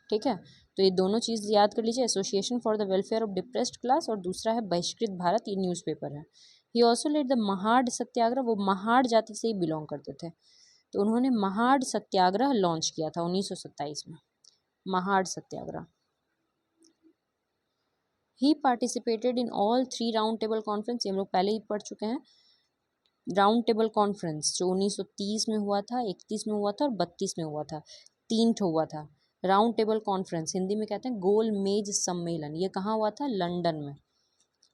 ठीक है, तो ये दोनों चीज़ याद कर लीजिए, association for the welfare of depressed class और दूसरा है बहिष्कृत भारत, ये न्यूज़पेपर है। He also led the Mahad Satyagraha, वो महाड़ जाति से ही बिलोंग करते थे, तो उन्होंने महाड़ सत्याग्रह लॉन्च किया था 1927 में, Mahad Satyagraha. He participated in all 3 round table conference, ये हम लोग पहले ही पढ़ चुके हैं। राउंड टेबल कॉन्फ्रेंस जो 1930 में हुआ था, 31 में हुआ था और 32 में हुआ था, 3 ठो हुआ था। राउंड टेबल कॉन्फ्रेंस हिंदी में कहते हैं गोल मेज सम्मेलन, ये कहाँ हुआ था, लंदन में।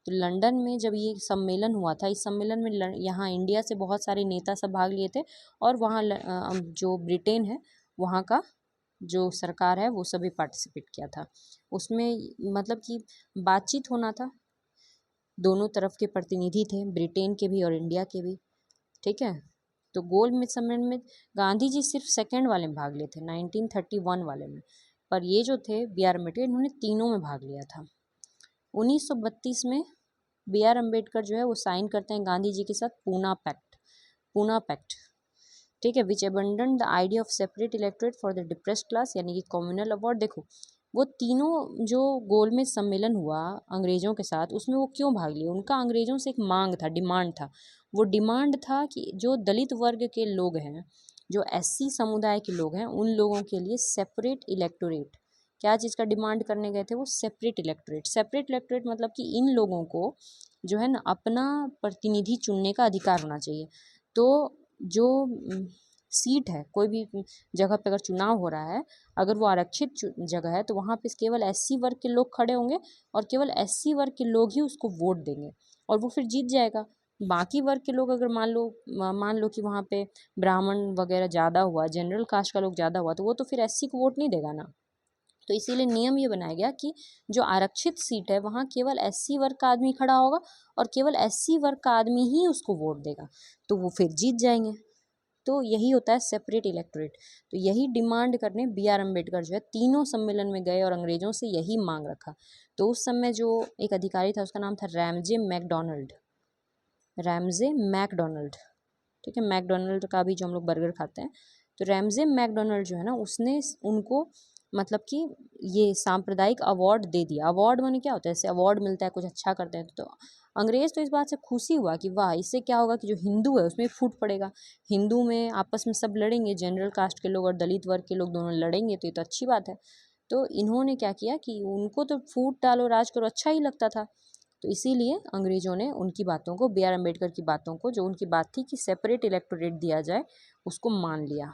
तो लंदन में जब ये सम्मेलन हुआ था, इस सम्मेलन में यहाँ इंडिया से बहुत सारे नेता सब भाग लिए थे, और वहाँ जो ब्रिटेन है वहाँ का जो सरकार है वो सभी पार्टिसिपेट किया था उसमें। मतलब कि बातचीत होना था, दोनों तरफ के प्रतिनिधि थे, ब्रिटेन के भी और इंडिया के भी। ठीक है, तो गोल मेज सम्मेलन में गांधी जी सिर्फ सेकेंड वाले में भाग लिए थे, 1931 वाले में, पर ये जो थे बी आर अम्बेडकर, इन्होंने तीनों में भाग लिया था। 1932 में बी आर अम्बेडकर जो है वो साइन करते हैं गांधी जी के साथ पूना पैक्ट, पूना पैक्ट। ठीक है, which abandon the idea of separate electorate for the depressed class, यानी कि कम्युनल अवार्ड। देखो वो तीनों जो गोलमेज सम्मेलन हुआ अंग्रेजों के साथ, उसमें वो क्यों भाग लिए, उनका अंग्रेजों से एक मांग था, डिमांड था। वो डिमांड था कि जो दलित वर्ग के लोग हैं, जो एससी समुदाय के लोग हैं, उन लोगों के लिए सेपरेट इलेक्टोरेट, क्या चीज़ का डिमांड करने गए थे वो, सेपरेट इलेक्टोरेट। सेपरेट इलेक्टोरेट मतलब कि इन लोगों को जो है ना अपना प्रतिनिधि चुनने का अधिकार होना चाहिए। तो जो सीट है, कोई भी जगह पे अगर चुनाव हो रहा है, अगर वो आरक्षित जगह है तो वहाँ पे केवल एससी वर्ग के लोग खड़े होंगे और केवल एससी वर्ग के लोग ही उसको वोट देंगे और वो फिर जीत जाएगा। बाकी वर्ग के लोग अगर मान लो कि वहाँ पे ब्राह्मण वगैरह ज़्यादा हुआ, जनरल कास्ट का लोग ज़्यादा हुआ, तो वो तो फिर एससी को वोट नहीं देगा ना। तो इसीलिए नियम ये बनाया गया कि जो आरक्षित सीट है वहाँ केवल एससी वर्ग का आदमी खड़ा होगा और केवल एससी वर्ग का आदमी ही उसको वोट देगा, तो वो फिर जीत जाएंगे। तो यही होता है सेपरेट इलेक्टोरेट। तो यही डिमांड करने बी आर अम्बेडकर जो है तीनों सम्मेलन में गए और अंग्रेजों से यही मांग रखा। तो उस समय जो एक अधिकारी था उसका नाम था रैमजे मैकडोनल्ड, रैमजे मैकडोनल्ड। ठीक है, मैकडोनल्ड का भी जो हम लोग बर्गर खाते हैं, तो रैमजे मैकडोनल्ड जो है ना उसने उनको मतलब कि ये सांप्रदायिक अवार्ड दे दिया। अवार्ड माने क्या होता है, जैसे अवार्ड मिलता है कुछ अच्छा करते हैं तो अंग्रेज़ तो इस बात से खुशी हुआ कि वाह, इससे क्या होगा कि जो हिंदू है उसमें फूट पड़ेगा, हिंदू में आपस में सब लड़ेंगे, जनरल कास्ट के लोग और दलित वर्ग के लोग दोनों लड़ेंगे, तो ये तो अच्छी बात है। तो इन्होंने क्या किया कि उनको तो फूट डालो राज करो अच्छा ही लगता था, तो इसीलिए अंग्रेज़ों ने उनकी बातों को, बी आर अम्बेडकर की बातों को, जो उनकी बात थी कि सेपरेट इलेक्टोरेट दिया जाए, उसको मान लिया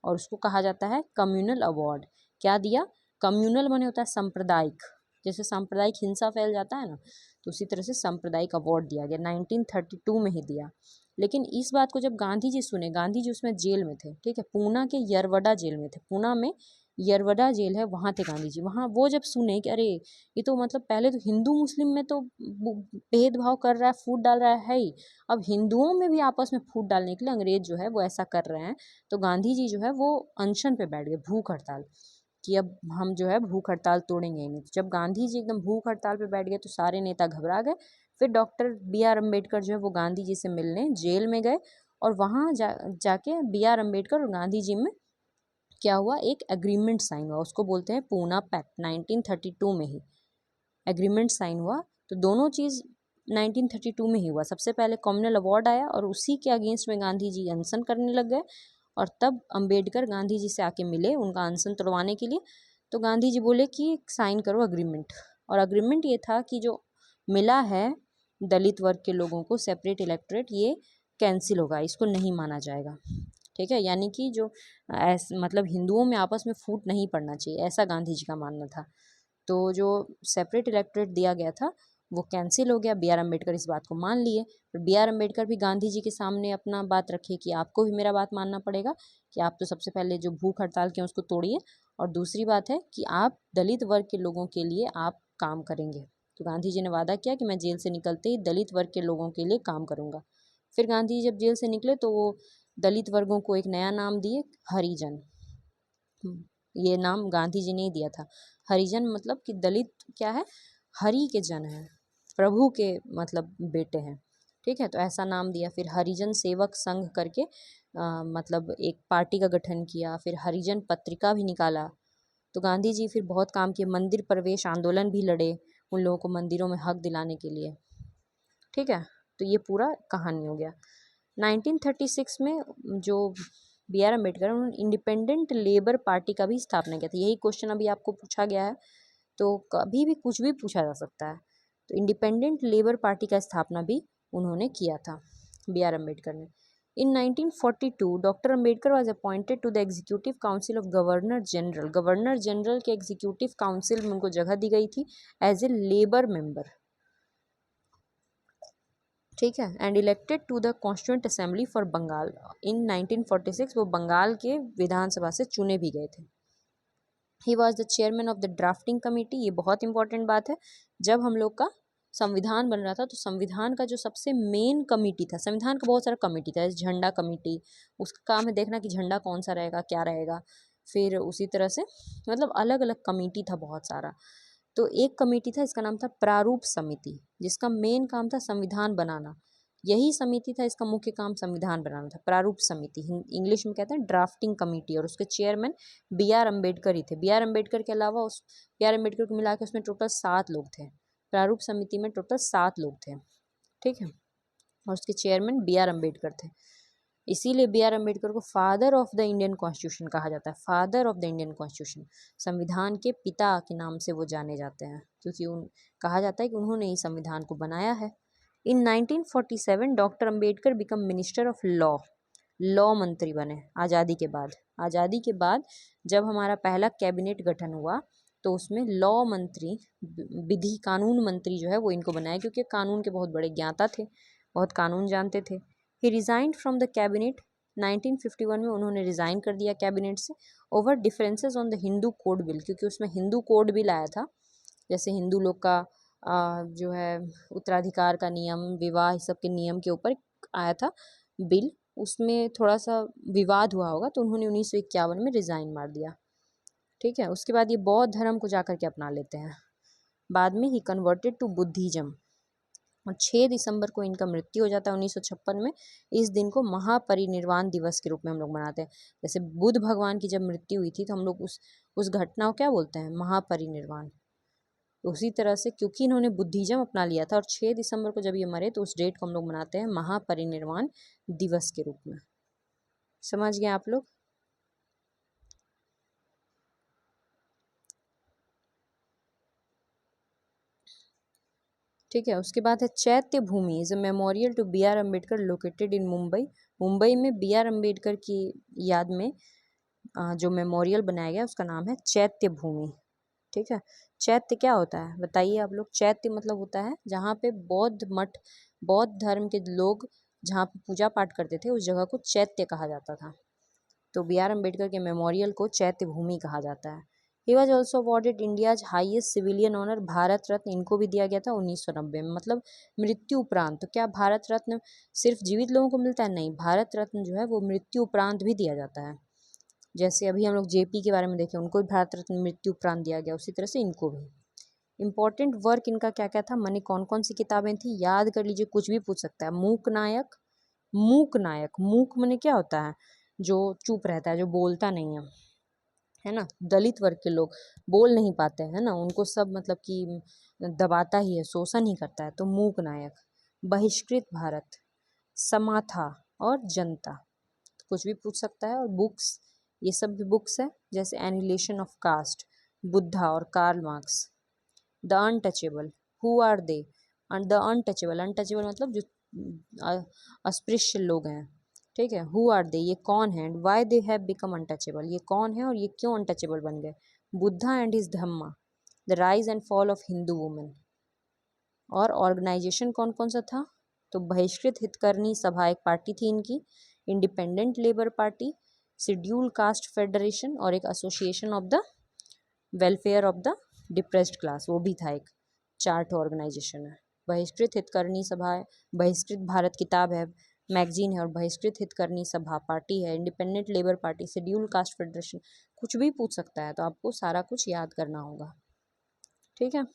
और उसको कहा जाता है कम्युनल अवार्ड। क्या दिया, कम्युनल माने होता है सांप्रदायिक, जैसे सांप्रदायिक हिंसा फैल जाता है ना, तो उसी तरह से सांप्रदायिक अवार्ड दिया गया, 1932 में ही दिया। लेकिन इस बात को जब गांधी जी सुने, गांधी जी उसमें जेल में थे, ठीक है, पूना के यरवड़ा जेल में थे, पूना में यरवदा जेल है, वहाँ थे गांधी जी। वहाँ वो जब सुने कि अरे ये तो मतलब पहले तो हिंदू मुस्लिम में तो भेदभाव कर रहा है, फूट डाल रहा है ही, अब हिंदुओं में भी आपस में फूट डालने के लिए अंग्रेज जो है वो ऐसा कर रहे हैं। तो गांधी जी जो है वो अनशन पे बैठ गए, भूख हड़ताल, कि अब हम जो है भूख हड़ताल तोड़ेंगे ही नहीं। तो जब गांधी जी एकदम भूख हड़ताल पे बैठ गए तो सारे नेता घबरा गए। फिर डॉक्टर बी आर अम्बेडकर जो है वो गांधी जी से मिलने जेल में गए, और वहाँ जाके बी आर अम्बेडकर और गांधी जी में क्या हुआ, एक एग्रीमेंट साइन हुआ, उसको बोलते हैं पूना पैक्ट। 1932 में ही एग्रीमेंट साइन हुआ। तो दोनों चीज़ 1932 में ही हुआ। सबसे पहले कॉमनल अवार्ड आया और उसी के अगेंस्ट में गांधी जी अनशन करने लग गए, और तब अंबेडकर गांधी जी से आके मिले उनका अनशन तोड़वाने के लिए। तो गांधी जी बोले कि साइन करो अग्रीमेंट, और अग्रीमेंट ये था कि जो मिला है दलित वर्ग के लोगों को सेपरेट इलेक्टोरेट, ये कैंसिल होगा, इसको नहीं माना जाएगा। ठीक है, यानी कि जो मतलब हिंदुओं में आपस में फूट नहीं पड़ना चाहिए, ऐसा गांधी जी का मानना था। तो जो सेपरेट इलेक्टोरेट दिया गया था वो कैंसिल हो गया। बी आर अम्बेडकर इस बात को मान लिए, पर बी आर अम्बेडकर भी गांधी जी के सामने अपना बात रखे कि आपको भी मेरा बात मानना पड़ेगा, कि आप तो सबसे पहले जो भूख हड़ताल के उसको तोड़िए, और दूसरी बात है कि आप दलित वर्ग के लोगों के लिए आप काम करेंगे। तो गांधी जी ने वादा किया कि मैं जेल से निकलते ही दलित वर्ग के लोगों के लिए काम करूँगा। फिर गांधी जी जब जेल से निकले तो वो दलित वर्गों को एक नया नाम दिए, हरिजन। ये नाम गांधी जी ने ही दिया था। हरिजन मतलब कि दलित क्या है, हरि के जन हैं, प्रभु के मतलब बेटे हैं। ठीक है, तो ऐसा नाम दिया। फिर हरिजन सेवक संघ करके मतलब एक पार्टी का गठन किया। फिर हरिजन पत्रिका भी निकाला। तो गांधी जी फिर बहुत काम किए, मंदिर प्रवेश आंदोलन भी लड़े उन लोगों को मंदिरों में हक दिलाने के लिए। ठीक है, तो ये पूरा कहानी हो गया। 1936 में जो बी आर अम्बेडकर उन्होंने इंडिपेंडेंट लेबर पार्टी का भी स्थापना किया था। यही क्वेश्चन अभी आपको पूछा गया है, तो कभी भी कुछ भी पूछा जा सकता है। तो इंडिपेंडेंट लेबर पार्टी का स्थापना भी उन्होंने किया था बी आर अम्बेडकर ने। In 1942 doctor Ambedkar was appointed to the executive council of governor general. Governor general के एग्जीक्यूटिव काउंसिल में उनको जगह दी गई थी एज ए लेबर मेंबर। ठीक है, and elected to the constituent assembly for Bengal. In 1946 वो बंगाल के विधानसभा से चुने भी गए थे। He was the chairman of the drafting committee. ये बहुत इंपॉर्टेंट बात है, जब हम लोग का संविधान बन रहा था तो संविधान का जो सबसे मेन कमेटी था, संविधान का बहुत सारा कमेटी था, झंडा कमेटी, उसका काम है देखना कि झंडा कौन सा रहेगा, क्या रहेगा। फिर उसी तरह से मतलब अलग अलग कमेटी था बहुत सारा। तो एक कमेटी था, इसका नाम था प्रारूप समिति, जिसका मेन काम था संविधान बनाना। यही समिति था, इसका मुख्य काम संविधान बनाना था। प्रारूप समिति इंग्लिश में कहते हैं ड्राफ्टिंग कमेटी, और उसके चेयरमैन बी आर अम्बेडकर ही थे। बी आर अम्बेडकर के अलावा उस बी आर अम्बेडकर को मिला के उसमें टोटल 7 लोग थे। प्रारूप समिति में टोटल 7 लोग थे। ठीक है, और उसके चेयरमैन बी आर अम्बेडकर थे। इसीलिए बी आर अम्बेडकर को father of the Indian constitution कहा जाता है। Father of the Indian constitution, संविधान के पिता के नाम से वो जाने जाते हैं, क्योंकि कहा जाता है कि उन्होंने ही संविधान को बनाया है। इन 1947 doctor Ambedkar become minister of law. Law मंत्री बने आज़ादी के बाद। आज़ादी के बाद जब हमारा पहला कैबिनेट गठन हुआ तो उसमें लॉ मंत्री, विधि कानून मंत्री जो है वो इनको बनाया, क्योंकि कानून के बहुत बड़े ज्ञाता थे, बहुत कानून जानते थे। ही रिजाइंड फ्रॉम द कैबिनेट। 1951 में उन्होंने रिज़ाइन कर दिया कैबिनेट से, over differences on the Hindu code bill, क्योंकि उसमें हिंदू कोड बिल आया था। जैसे हिंदू लोग का जो है उत्तराधिकार का नियम, विवाह, इस सब के नियम के ऊपर आया था बिल, उसमें थोड़ा सा विवाद हुआ होगा, तो उन्होंने 1951 में रिज़ाइन मार दिया। ठीक है, उसके बाद ये बौद्ध धर्म को जाकर के अपना लेते हैं। बाद में ही कन्वर्टेड टू बुद्धिज्म, और 6 दिसंबर को इनका मृत्यु हो जाता है 1956 में। इस दिन को महापरिनिर्वाण दिवस के रूप में हम लोग मनाते हैं। जैसे बुद्ध भगवान की जब मृत्यु हुई थी तो हम लोग उस घटना को क्या बोलते हैं, महापरिनिर्वाण। उसी तरह से क्योंकि इन्होंने बुद्धिज्म अपना लिया था और 6 दिसंबर को जब ये मरे तो उस डेट को हम लोग मनाते हैं महापरिनिर्वाण दिवस के रूप में। समझ गए आप लोग? ठीक है, उसके बाद है Chaitya Bhoomi is a memorial to B R Ambedkar located in Mumbai. Mumbai में बी आर अम्बेडकर की याद में जो मेमोरियल बनाया गया उसका नाम है चैत्य भूमि। ठीक है, चैत्य क्या होता है बताइए आप लोग? चैत्य मतलब होता है जहाँ पे बौद्ध मठ, बौद्ध धर्म के लोग जहाँ पे पूजा पाठ करते थे, उस जगह को चैत्य कहा जाता था। तो बी आर अम्बेडकर के मेमोरियल को चैत्य भूमि कहा जाता है। He was also awarded India's highest civilian honour Bharat Ratna, इनको भी दिया गया था 1990 में, मतलब मृत्यु उपरांत। तो क्या भारत रत्न सिर्फ जीवित लोगों को मिलता है? नहीं, भारत रत्न जो है वो मृत्यु उपरांत भी दिया जाता है। जैसे अभी हम लोग जेपी के बारे में देखें, उनको भी भारत रत्न मृत्यु उपरांत दिया गया, उसी तरह से इनको भी। इंपॉर्टेंट वर्क इनका क्या क्या था, माने कौन कौन सी किताबें थी, याद कर लीजिए, कुछ भी पूछ सकता है। मूक नायक, मूक नायक, मूक माने क्या होता है, जो चुप रहता है, जो बोलता नहीं है ना, दलित वर्ग के लोग बोल नहीं पाते हैं ना, उनको सब मतलब कि दबाता ही है, शोषण ही करता है, तो मूक नायक। बहिष्कृत भारत, समाथा और जनता, कुछ भी पूछ सकता है। और बुक्स, ये सब भी बुक्स है, जैसे एनिलेशन ऑफ कास्ट, बुद्धा और Karl Marx. The untouchable, who are they, and the untouchable, untouchable मतलब जो अस्पृश्य लोग हैं, ठीक है। हु आर दे, ये कौन है, and why they have become untouchable, ये कौन है और ये क्यों अनटचेबल बन गए। Buddha and his Dhamma, the rise and fall of Hindu women. और ऑर्गेनाइजेशन कौन कौन सा था, तो बहिष्कृत हितकर्णी सभा एक पार्टी थी इनकी, independent labour party, schedule caste federation और एक association of the welfare of the depressed class, वो भी था एक, चार्ट ऑर्गेनाइजेशन है। बहिष्कृत हितकर्णी सभा है, बहिष्कृत भारत किताब है, मैगजीन है, और बहिष्कृत हितकर्णी सभा पार्टी है, independent labour party, schedule caste federation, कुछ भी पूछ सकता है, तो आपको सारा कुछ याद करना होगा, ठीक है।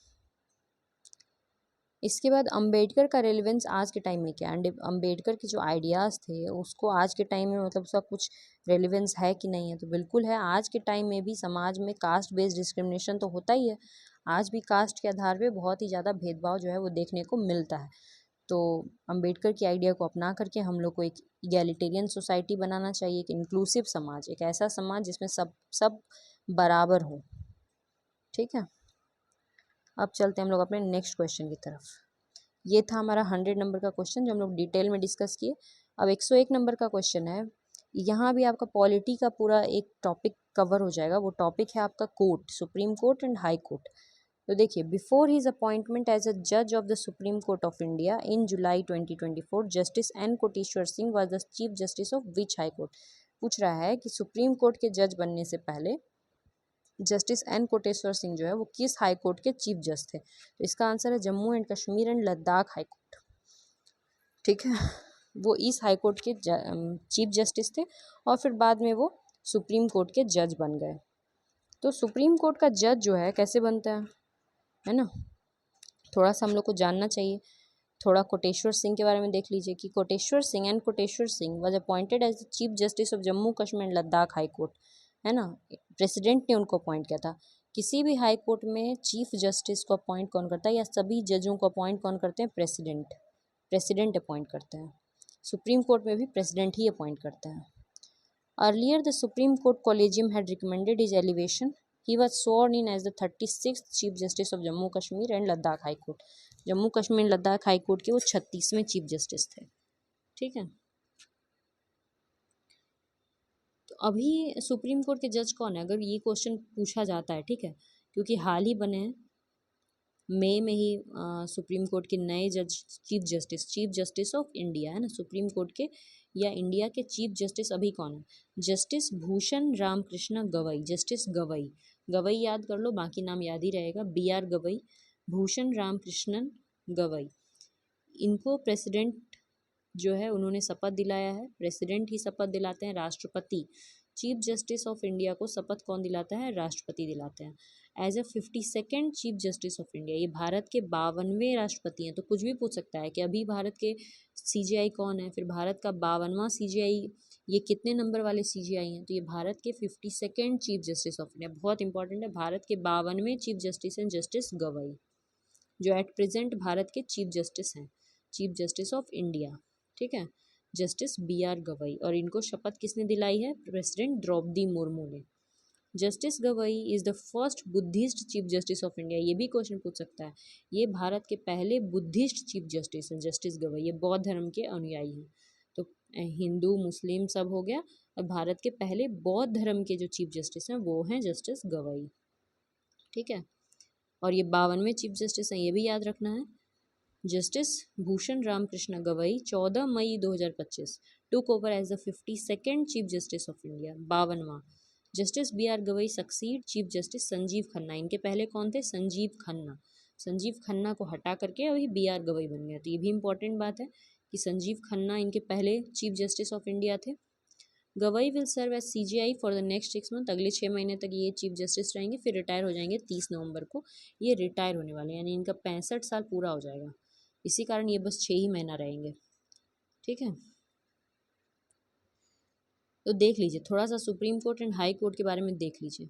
इसके बाद अंबेडकर का रेलिवेंस आज के टाइम में क्या है, अंबेडकर के जो आइडियाज़ थे उसको आज के टाइम में मतलब उसका कुछ रेलिवेंस है कि नहीं है, तो बिल्कुल है। आज के टाइम में भी समाज में कास्ट बेस्ड डिस्क्रिमिनेशन तो होता ही है, आज भी कास्ट के आधार पे बहुत ही ज़्यादा भेदभाव जो है वो देखने को मिलता है। तो अंबेडकर की आइडिया को अपना करके हम लोग को एक इगैलिटेरियन सोसाइटी बनाना चाहिए, एक इंक्लूसिव समाज, एक ऐसा समाज जिसमें सब बराबर हो, ठीक है। अब चलते हैं हम लोग अपने नेक्स्ट क्वेश्चन की तरफ। ये था हमारा 100 नंबर का क्वेश्चन जो हम लोग डिटेल में डिस्कस किए। अब 101 नंबर का क्वेश्चन है, यहाँ भी आपका पॉलिटी का पूरा एक टॉपिक कवर हो जाएगा। वो टॉपिक है आपका court, supreme court and high court. तो देखिए, before his appointment as a जज of the supreme court of India in July 2024, justice N Koteshwar Singh was the chief justice of which high court. पूछ रहा है कि सुप्रीम कोर्ट के जज बनने से पहले जस्टिस एन कोटेश्वर सिंह जो है वो किस हाई कोर्ट के चीफ जज थे। तो इसका आंसर है Jammu and Kashmir and Ladakh high court, ठीक है। वो इस हाई कोर्ट के चीफ जस्टिस थे और फिर बाद में वो सुप्रीम कोर्ट के जज बन गए। तो सुप्रीम कोर्ट का जज जो है कैसे बनता है ना, थोड़ा सा हम लोग को जानना चाहिए। थोड़ा कोटेश्वर सिंह के बारे में देख लीजिए कि Koteshwar Singh and Koteshwar Singh was appointed as the chief justice of Jammu Kashmir and Ladakh high court, है ना। प्रेसिडेंट ने उनको अपॉइंट किया था। किसी भी हाई कोर्ट में चीफ जस्टिस को अपॉइंट कौन करता है, या सभी जजों को अपॉइंट कौन करते हैं, प्रेसिडेंट, प्रेसिडेंट अपॉइंट करते हैं। सुप्रीम कोर्ट में भी प्रेसिडेंट ही अपॉइंट करते हैं। Earlier the supreme court collegium had recommended his elevation, he was sworn in as the 36th chief justice of Jammu Kashmir and Ladakh high court. Jammu Kashmir Ladakh high court के वो 36वें chief justice थे, ठीक है। तो अभी सुप्रीम कोर्ट के जज कौन है, अगर ये क्वेश्चन पूछा जाता है, ठीक है, क्योंकि हाल ही बने हैं, मई में ही सुप्रीम कोर्ट के नए जज चीफ जस्टिस ऑफ इंडिया, है ना, सुप्रीम कोर्ट के या इंडिया के चीफ जस्टिस अभी कौन है, जस्टिस भूषण रामकृष्ण गवई, जस्टिस गवई, गवई याद कर लो, बाकी नाम याद ही रहेगा, बी आर गवई, भूषण रामकृष्णन गवई। इनको प्रेसिडेंट जो है उन्होंने शपथ दिलाया है, प्रेसिडेंट ही शपथ दिलाते हैं, राष्ट्रपति, चीफ जस्टिस ऑफ इंडिया को शपथ कौन दिलाता है, राष्ट्रपति दिलाते हैं। As a 52nd chief justice of India, ये भारत के 52वें राष्ट्रपति हैं। तो कुछ भी पूछ सकता है कि अभी भारत के सीजीआई कौन है, फिर भारत का 52वां सीजीआई, ये कितने नंबर वाले सीजीआई हैं, तो ये भारत के 52nd chief justice of India, बहुत इंपॉर्टेंट है। भारत के 52वें चीफ जस्टिस हैं जस्टिस गवई, जो एट प्रेजेंट भारत के चीफ जस्टिस हैं, चीफ जस्टिस ऑफ इंडिया, ठीक है, जस्टिस बी आर गवई। और इनको शपथ किसने दिलाई है, प्रेसिडेंट द्रौपदी मुर्मू ने। Justice Gavai is the first Buddhist chief justice of India, ये भी क्वेश्चन पूछ सकता है, ये भारत के पहले बुद्धिस्ट चीफ जस्टिस हैं जस्टिस गवई, ये बौद्ध धर्म के अनुयायी हैं। तो हिंदू मुस्लिम सब हो गया, और भारत के पहले बौद्ध धर्म के जो चीफ जस्टिस हैं वो हैं जस्टिस गवई, ठीक है। और ये 52वें चीफ जस्टिस हैं, ये भी याद रखना है। Justice Bhushan Ramkrishna Gavai 14 May 2025 took over as the 52nd chief justice of India. 52वां justice B R Gavai succeed chief justice Sanjiv Khanna. इनके पहले कौन थे? संजीव खन्ना। संजीव खन्ना को हटा करके अभी बी आर गवई बन गया। तो ये भी इंपॉर्टेंट बात है कि संजीव खन्ना इनके पहले चीफ जस्टिस ऑफ इंडिया थे। Gavai will serve as CJI for the next 6 month. अगले 6 महीने तक ये चीफ जस्टिस रहेंगे, फिर रिटायर हो जाएंगे 30 नवंबर को। ये रिटायर होने वाले हैं, यानी इनका 65 साल पूरा हो जाएगा। इसी कारण ये बस 6 ही महीना रहेंगे। ठीक है, तो देख लीजिए थोड़ा सा supreme court and high court के बारे में देख लीजिए,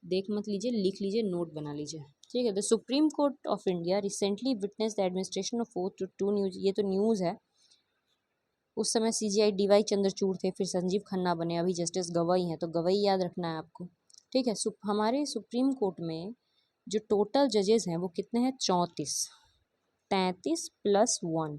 देख मत लीजिए, लिख लीजिए, नोट बना लीजिए। ठीक है, the supreme court of India recently witness the administration of oath to 2 news. ये तो न्यूज़ है। उस समय CJI DY चंद्रचूड़ थे, फिर संजीव खन्ना बने, अभी जस्टिस गवई हैं, तो गवई याद रखना है आपको। ठीक है, हमारे सुप्रीम कोर्ट में जो टोटल जजेस हैं वो कितने हैं? 34। 33 + 1।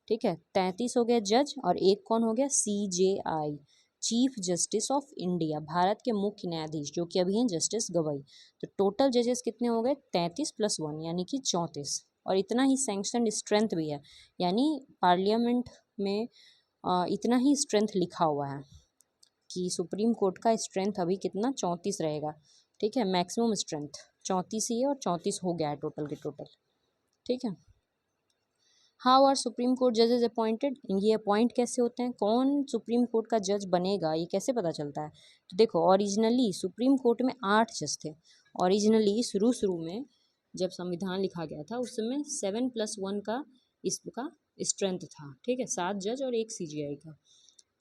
ठीक है, 33 हो गया जज, और एक कौन हो गया? CJI chief justice of India, Bharat के मुख्य न्यायाधीश, जो कि अभी हैं जस्टिस गवई। तो टोटल जजेस कितने हो गए? 33 + 1 यानी कि 34। और इतना ही सैंक्शन स्ट्रेंथ भी है, यानी पार्लियामेंट में इतना ही स्ट्रेंथ लिखा हुआ है कि सुप्रीम कोर्ट का स्ट्रेंथ अभी कितना? 34 रहेगा। ठीक है, मैक्सिमम स्ट्रेंथ 34 ही है, और 34 हो गया है टोटल के टोटल। ठीक है, हाउ आर सुप्रीम कोर्ट जजेस अपॉइंटेड? ये अपॉइंट कैसे होते हैं? कौन सुप्रीम कोर्ट का जज बनेगा ये कैसे पता चलता है? तो देखो, ओरिजिनली सुप्रीम कोर्ट में 8 जज थे। ओरिजिनली शुरू में जब संविधान लिखा गया था उस समय 7 + 1 का इसका स्ट्रेंथ था। ठीक है, 7 जज और 1 CJI का।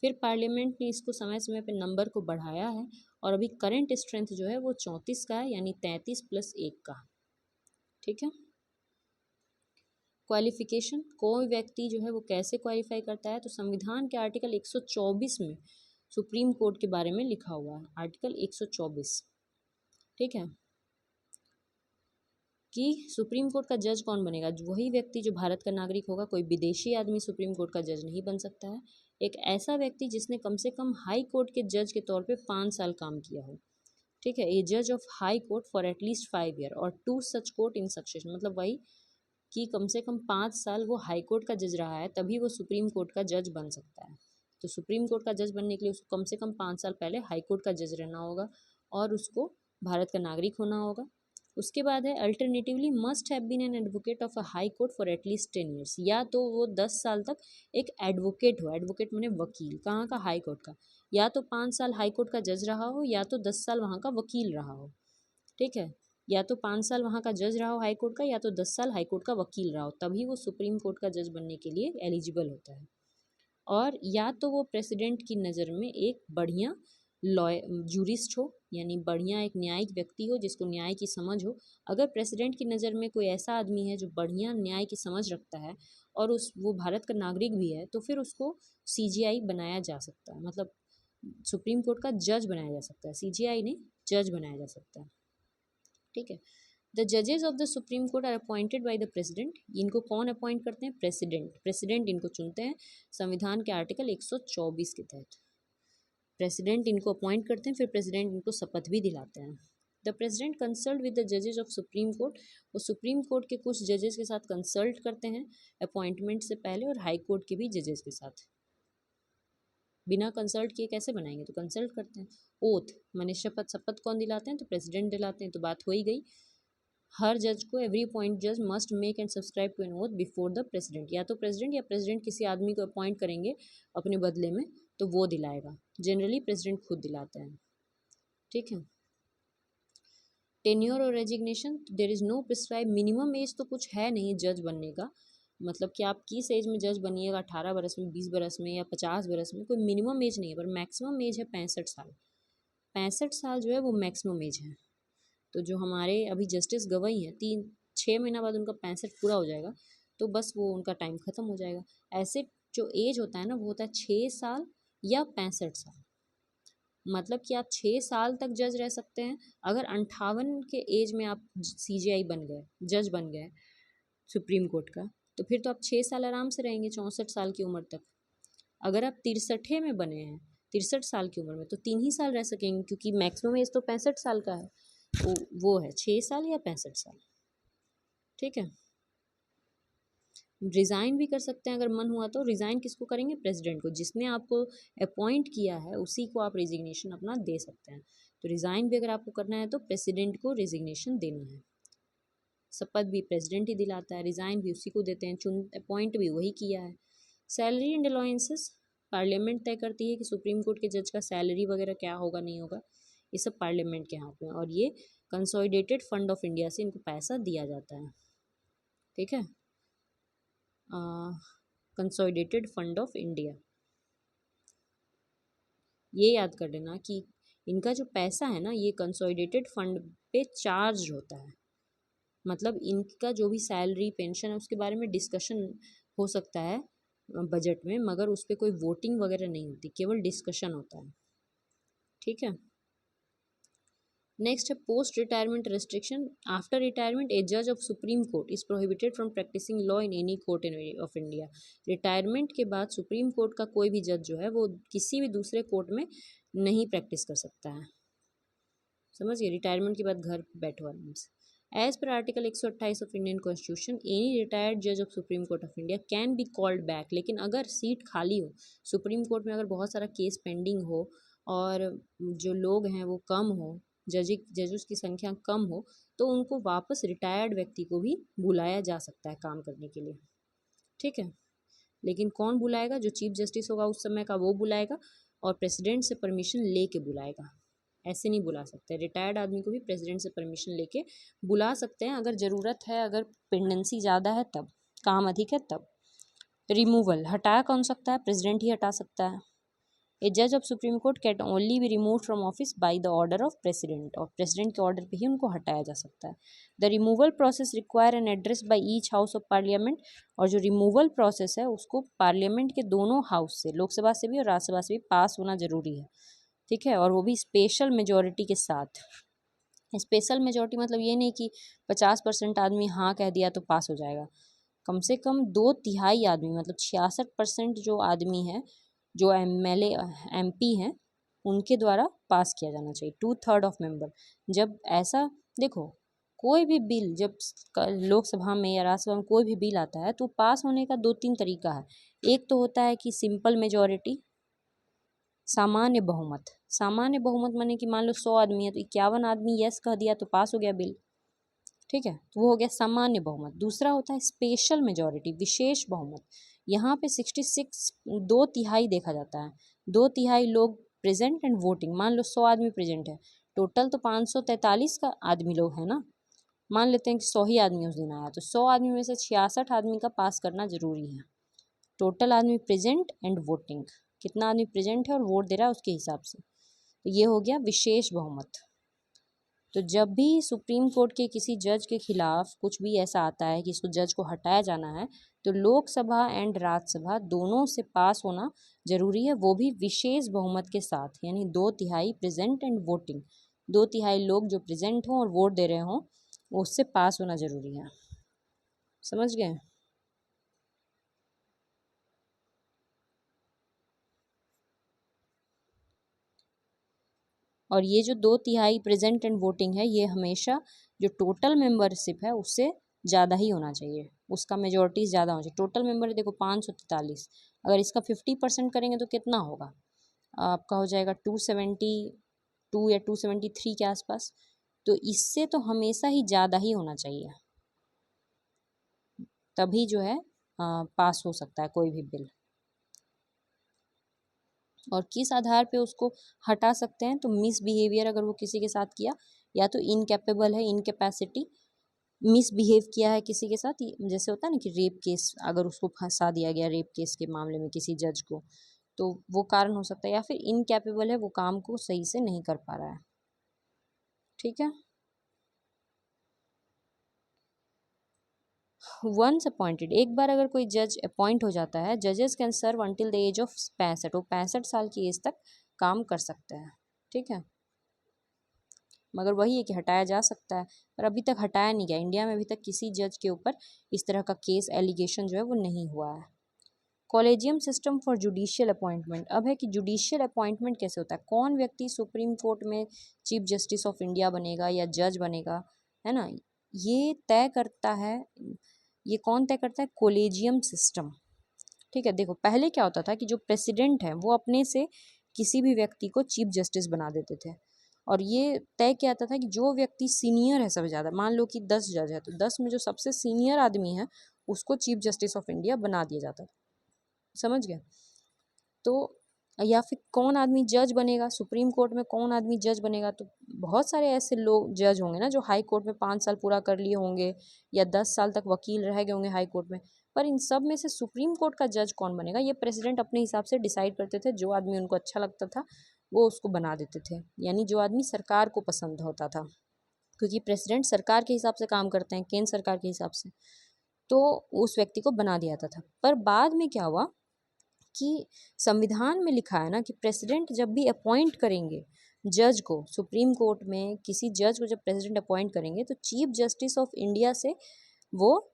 फिर पार्लियामेंट ने इसको समय समय पर नंबर को बढ़ाया है, और अभी करंट स्ट्रेंथ जो है वो 34 का है, यानी 33 + 1 का। ठीक है, क्वालिफिकेशन, कोई व्यक्ति जो है वो कैसे क्वालिफाई करता है? तो संविधान के आर्टिकल 124 में सुप्रीम कोर्ट के बारे में लिखा हुआ है, आर्टिकल 124। ठीक है, कि सुप्रीम कोर्ट का जज कौन बनेगा? वही व्यक्ति जो भारत का नागरिक होगा। कोई विदेशी आदमी सुप्रीम कोर्ट का जज नहीं बन सकता है। एक ऐसा व्यक्ति जिसने कम से कम हाई कोर्ट के जज के तौर पे 5 साल काम किया हो। ठीक है, ए जज of high court for at least 5 year और 2 सच कोर्ट इन सक्सेशन। मतलब वही कि कम से कम 5 साल वो हाई कोर्ट का जज रहा है, तभी वो सुप्रीम कोर्ट का जज बन सकता है। तो सुप्रीम कोर्ट का जज बनने के लिए उसको कम से कम 5 साल पहले हाई कोर्ट का जज रहना होगा, और उसको भारत का नागरिक होना होगा। उसके बाद है alternatively must have been an advocate of a high court for at least 10 years. या तो वो 10 साल तक एक एडवोकेट हो, एडवोकेट माने वकील, कहाँ का? हाई कोर्ट का। या तो 5 साल हाई कोर्ट का जज रहा हो, या तो 10 साल वहाँ का वकील रहा हो। ठीक है, या तो 5 साल वहाँ का जज रहा हो हाई कोर्ट का, या तो 10 साल हाई कोर्ट का वकील रहा हो, तभी वो सुप्रीम कोर्ट का जज बनने के लिए एलिजिबल होता है। और या तो वो प्रेसिडेंट की नज़र में एक बढ़िया जूरिस्ट हो, यानी बढ़िया एक न्यायिक व्यक्ति हो जिसको न्याय की समझ हो। अगर प्रेसिडेंट की नज़र में कोई ऐसा आदमी है जो बढ़िया न्याय की समझ रखता है और वो भारत का नागरिक भी है, तो फिर उसको CJI बनाया जा सकता है, मतलब सुप्रीम कोर्ट का जज बनाया जा सकता है। CJI नहीं, जज बनाया जा सकता है। ठीक है, द जजेस of the supreme court are appointed by the president. इनको कौन अपॉइंट करते हैं? प्रेसिडेंट। प्रेसिडेंट इनको चुनते हैं संविधान के आर्टिकल 124 के तहत। प्रेसिडेंट इनको अपॉइंट करते हैं, फिर प्रेसिडेंट इनको शपथ भी दिलाते हैं। The president consult with the जजेस ऑफ सुप्रीम कोर्ट। वो सुप्रीम कोर्ट के कुछ जजेस के साथ कंसल्ट करते हैं अपॉइंटमेंट से पहले, और हाई कोर्ट के भी जजेस के साथ। बिना कंसल्ट किए कैसे बनाएंगे? तो कंसल्ट करते हैं। ओथ माने शपथ, शपथ कौन दिलाते हैं? तो प्रेसिडेंट दिलाते हैं। तो बात हो ही गई। हर जज को एवरी अपॉइंट जज must make and subscribe to an oath before the president. या तो प्रेसिडेंट या प्रेसिडेंट किसी आदमी को अपॉइंट करेंगे अपने बदले में, तो वो दिलाएगा। जनरली प्रेसिडेंट खुद दिलाते हैं। ठीक है, टेन्योर और resignation, there is no prescribe minimum age तो कुछ है नहीं जज बनने का। मतलब कि आप किस एज में जज बनिएगा, 18 बरस में, 20 बरस में, या 50 बरस में, कोई मिनिमम एज नहीं है। पर मैक्सिमम एज है 65 साल। 65 साल जो है वो मैक्सिमम एज है। तो जो हमारे अभी जस्टिस गवई हैं, 6 महीना बाद उनका 65 पूरा हो जाएगा, तो बस वो उनका टाइम ख़त्म हो जाएगा। ऐसे जो एज होता है ना, वो होता है 6 साल या 65 साल। मतलब कि आप 6 साल तक जज रह सकते हैं। अगर 58 के एज में आप CJI बन गए, जज बन गए सुप्रीम कोर्ट का, तो फिर तो आप 6 साल आराम से रहेंगे, 64 साल की उम्र तक। अगर आप 63 में बने हैं, 63 साल की उम्र में, तो 3 ही साल रह सकेंगे, क्योंकि मैक्सिमम एज तो 65 साल का है। वो है 6 साल या 65 साल। ठीक है, रिज़ाइन भी कर सकते हैं अगर मन हुआ तो। रिज़ाइन किसको करेंगे? प्रेसिडेंट को। जिसने आपको अपॉइंट किया है उसी को आप रेजिग्नेशन अपना दे सकते हैं। तो रिज़ाइन भी अगर आपको करना है तो प्रेसिडेंट को रेजिग्नेशन देना है। शपथ भी प्रेसिडेंट ही दिलाता है, रिज़ाइन भी उसी को देते हैं, अपॉइंट भी वही किया है। सैलरी एंड अलाउंसेस पार्लियामेंट तय करती है कि सुप्रीम कोर्ट के जज का सैलरी वगैरह क्या होगा नहीं होगा, ये सब पार्लियामेंट के हाथ में। और ये कंसोलिडेटेड फंड ऑफ इंडिया से इनको पैसा दिया जाता है, ठीक है। कंसोलिडेटेड फंड ऑफ इंडिया, ये याद कर लेना कि इनका जो पैसा है ना ये कंसोलिडेटेड फंड पे चार्ज होता है। मतलब इनका जो भी सैलरी पेंशन है उसके बारे में डिस्कशन हो सकता है बजट में, मगर उस पर कोई वोटिंग वगैरह नहीं होती, केवल डिस्कशन होता है, ठीक है। नेक्स्ट है post retirement restriction. After retirement a जज of supreme court is prohibited from practicing law in any court of India. Retirement के बाद सुप्रीम कोर्ट का कोई भी जज जो है वो किसी भी दूसरे कोर्ट में नहीं प्रैक्टिस कर सकता है, समझिए। रिटायरमेंट के बाद घर बैठो आराम से। As per article 128 of Indian constitution any retired जज of supreme court of India can be called back. लेकिन अगर सीट खाली हो सुप्रीम कोर्ट में, अगर बहुत सारा केस पेंडिंग हो और जो लोग हैं वो कम हो, जजेस की संख्या कम हो, तो उनको वापस रिटायर्ड व्यक्ति को भी बुलाया जा सकता है काम करने के लिए, ठीक है। लेकिन कौन बुलाएगा? जो चीफ जस्टिस होगा उस समय का वो बुलाएगा, और प्रेसिडेंट से परमिशन लेके बुलाएगा। ऐसे नहीं बुला सकते। रिटायर्ड आदमी को भी प्रेसिडेंट से परमिशन लेके बुला सकते हैं अगर ज़रूरत है, अगर पेंडेंसी ज़्यादा है तब, काम अधिक है तब। रिमूवल हटाया कौन सकता है? प्रेसिडेंट ही हटा सकता है। ए जज of supreme court can only be remove from office by the order of president, और प्रेसिडेंट के ऑर्डर पे ही उनको हटाया जा सकता है। The removal process require an address by each house of parliament, और जो रिमूवल प्रोसेस है उसको पार्लियामेंट के दोनों हाउस से, लोकसभा से भी और राज्यसभा से भी पास होना जरूरी है, ठीक है। और वो भी स्पेशल मेजोरिटी के साथ। स्पेशल मेजोरिटी मतलब ये नहीं कि 50% आदमी हाँ कह दिया तो पास हो जाएगा। कम से कम 2/3 आदमी, मतलब 66% जो आदमी है, जो MLA MP हैं, उनके द्वारा पास किया जाना चाहिए। 2/3 ऑफ मेंबर। जब ऐसा देखो, कोई भी बिल जब लोकसभा में या राज्यसभा में कोई भी बिल आता है तो पास होने का 2-3 तरीका है। एक तो होता है कि सिंपल मेजोरिटी, सामान्य बहुमत। सामान्य बहुमत माने कि मान लो 100 आदमी है तो 51 आदमी यस कह दिया तो पास हो गया बिल, ठीक है। तो वो हो गया सामान्य बहुमत। दूसरा होता है स्पेशल मेजोरिटी, विशेष बहुमत। यहाँ पे 66 2/3 देखा जाता है। 2/3 लोग प्रेजेंट एंड वोटिंग। मान लो 100 आदमी प्रेजेंट है, टोटल तो 543 का आदमी लोग है ना। मान लेते हैं कि 100 ही आदमी उस दिन आया, तो 100 आदमी में से 66 आदमी का पास करना जरूरी है। टोटल आदमी प्रेजेंट एंड वोटिंग, कितना आदमी प्रेजेंट है और वोट दे रहा है उसके हिसाब से। तो ये हो गया विशेष बहुमत। तो जब भी सुप्रीम कोर्ट के किसी जज के खिलाफ कुछ भी ऐसा आता है कि इसको जज को हटाया जाना है, तो लोकसभा एंड राज्यसभा दोनों से पास होना जरूरी है, वो भी विशेष बहुमत के साथ। यानी 2/3 प्रेजेंट एंड वोटिंग, 2/3 लोग जो प्रेजेंट हों और वोट दे रहे हों, उससे पास होना जरूरी है, समझ गए। और ये जो 2/3 प्रेजेंट एंड वोटिंग है, ये हमेशा जो टोटल मेंबरशिप है उससे ज़्यादा ही होना चाहिए, उसका मेजोरिटी ज़्यादा होना चाहिए। टोटल मेंबर देखो 543, अगर इसका 50% करेंगे तो कितना होगा? आपका हो जाएगा 272 या 273 के आसपास। तो इससे तो हमेशा ही ज़्यादा ही होना चाहिए, तभी जो है पास हो सकता है कोई भी बिल। और किस आधार पे उसको हटा सकते हैं? तो मिसबिहेवियर अगर वो किसी के साथ किया, या तो इनकेपेबल है, इनकेपेसिटी, मिसबिहेव किया है किसी के साथ, जैसे होता है ना कि रेप केस, अगर उसको फंसा दिया गया रेप केस के मामले में किसी जज को, तो वो कारण हो सकता है। या फिर इनकेपेबल है, वो काम को सही से नहीं कर पा रहा है, ठीक है। वंस अपॉइंटेड, एक बार अगर कोई जज अपॉइंट हो जाता है, जजेस can serve until the age of 65, वो 65 साल की एज तक काम कर सकते हैं, ठीक है। मगर वही है कि हटाया जा सकता है, पर अभी तक हटाया नहीं गया। इंडिया में अभी तक किसी जज के ऊपर इस तरह का केस एलिगेशन जो है वो नहीं हुआ है। Collegium system for judicial appointment. अब है कि जुडिशियल अपॉइंटमेंट कैसे होता है, कौन व्यक्ति सुप्रीम कोर्ट में चीफ जस्टिस ऑफ इंडिया बनेगा या जज बनेगा, है ना, ये तय करता है ये कौन तय करता है? Collegium system. ठीक है, देखो पहले क्या होता था कि जो प्रेसिडेंट है वो अपने से किसी भी व्यक्ति को चीफ जस्टिस बना देते थे, और ये तय किया जाता था कि जो व्यक्ति सीनियर है सबसे ज़्यादा, मान लो कि 10 जज है तो 10 में जो सबसे सीनियर आदमी है उसको चीफ जस्टिस ऑफ इंडिया बना दिया जाता था। समझ गए? तो या फिर कौन आदमी जज बनेगा सुप्रीम कोर्ट में, कौन आदमी जज बनेगा? तो बहुत सारे ऐसे लोग जज होंगे ना जो हाई कोर्ट में 5 साल पूरा कर लिए होंगे या 10 साल तक वकील रह गए होंगे हाई कोर्ट में, पर इन सब में से सुप्रीम कोर्ट का जज कौन बनेगा ये प्रेसिडेंट अपने हिसाब से डिसाइड करते थे। जो आदमी उनको अच्छा लगता था वो उसको बना देते थे, यानी जो आदमी सरकार को पसंद होता था, क्योंकि प्रेसिडेंट सरकार के हिसाब से काम करते हैं, केंद्र सरकार के हिसाब से, तो उस व्यक्ति को बना दिया जाता था। पर बाद में क्या हुआ कि संविधान में लिखा है ना कि प्रेसिडेंट जब भी अपॉइंट करेंगे जज को, सुप्रीम कोर्ट में किसी जज को जब प्रेसिडेंट अपॉइंट करेंगे तो चीफ जस्टिस ऑफ इंडिया से वो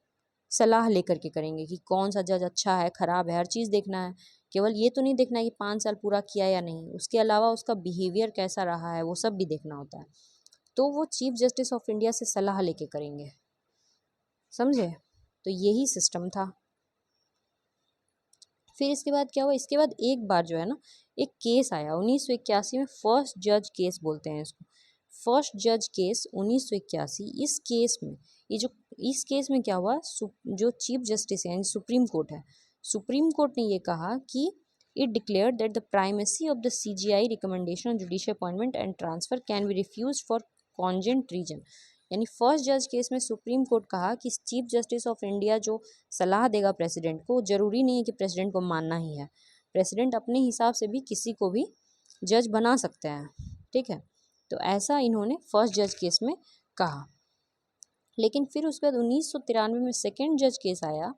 सलाह लेकर के करेंगे कि कौन सा जज अच्छा है खराब है, हर चीज़ देखना है। केवल ये तो नहीं देखना है कि 5 साल पूरा किया या नहीं, उसके अलावा उसका बिहेवियर कैसा रहा है वो सब भी देखना होता है। तो वो चीफ जस्टिस ऑफ इंडिया से सलाह लेके करेंगे। समझे? तो यही सिस्टम था। फिर इसके बाद क्या हुआ, इसके बाद एक बार जो है ना एक केस आया 1981 में, फर्स्ट जज केस बोलते हैं इसको, फर्स्ट जज केस 1981। इस केस में इस केस में क्या हुआ, जो चीफ जस्टिस है यानी सुप्रीम कोर्ट है, सुप्रीम कोर्ट ने ये कहा कि it declare that the primacy of the CGI recommendation on judicial appointment and transfer can be refuse for cogent reason. यानी फर्स्ट जज केस में सुप्रीम कोर्ट कहा कि चीफ जस्टिस ऑफ इंडिया जो सलाह देगा प्रेसिडेंट को, जरूरी नहीं है कि प्रेसिडेंट को मानना ही है, प्रेसिडेंट अपने हिसाब से भी किसी को भी जज बना सकते हैं। ठीक है, तो ऐसा इन्होंने फर्स्ट जज केस में कहा। लेकिन फिर उसके बाद 1993 में सेकेंड जज केस आया।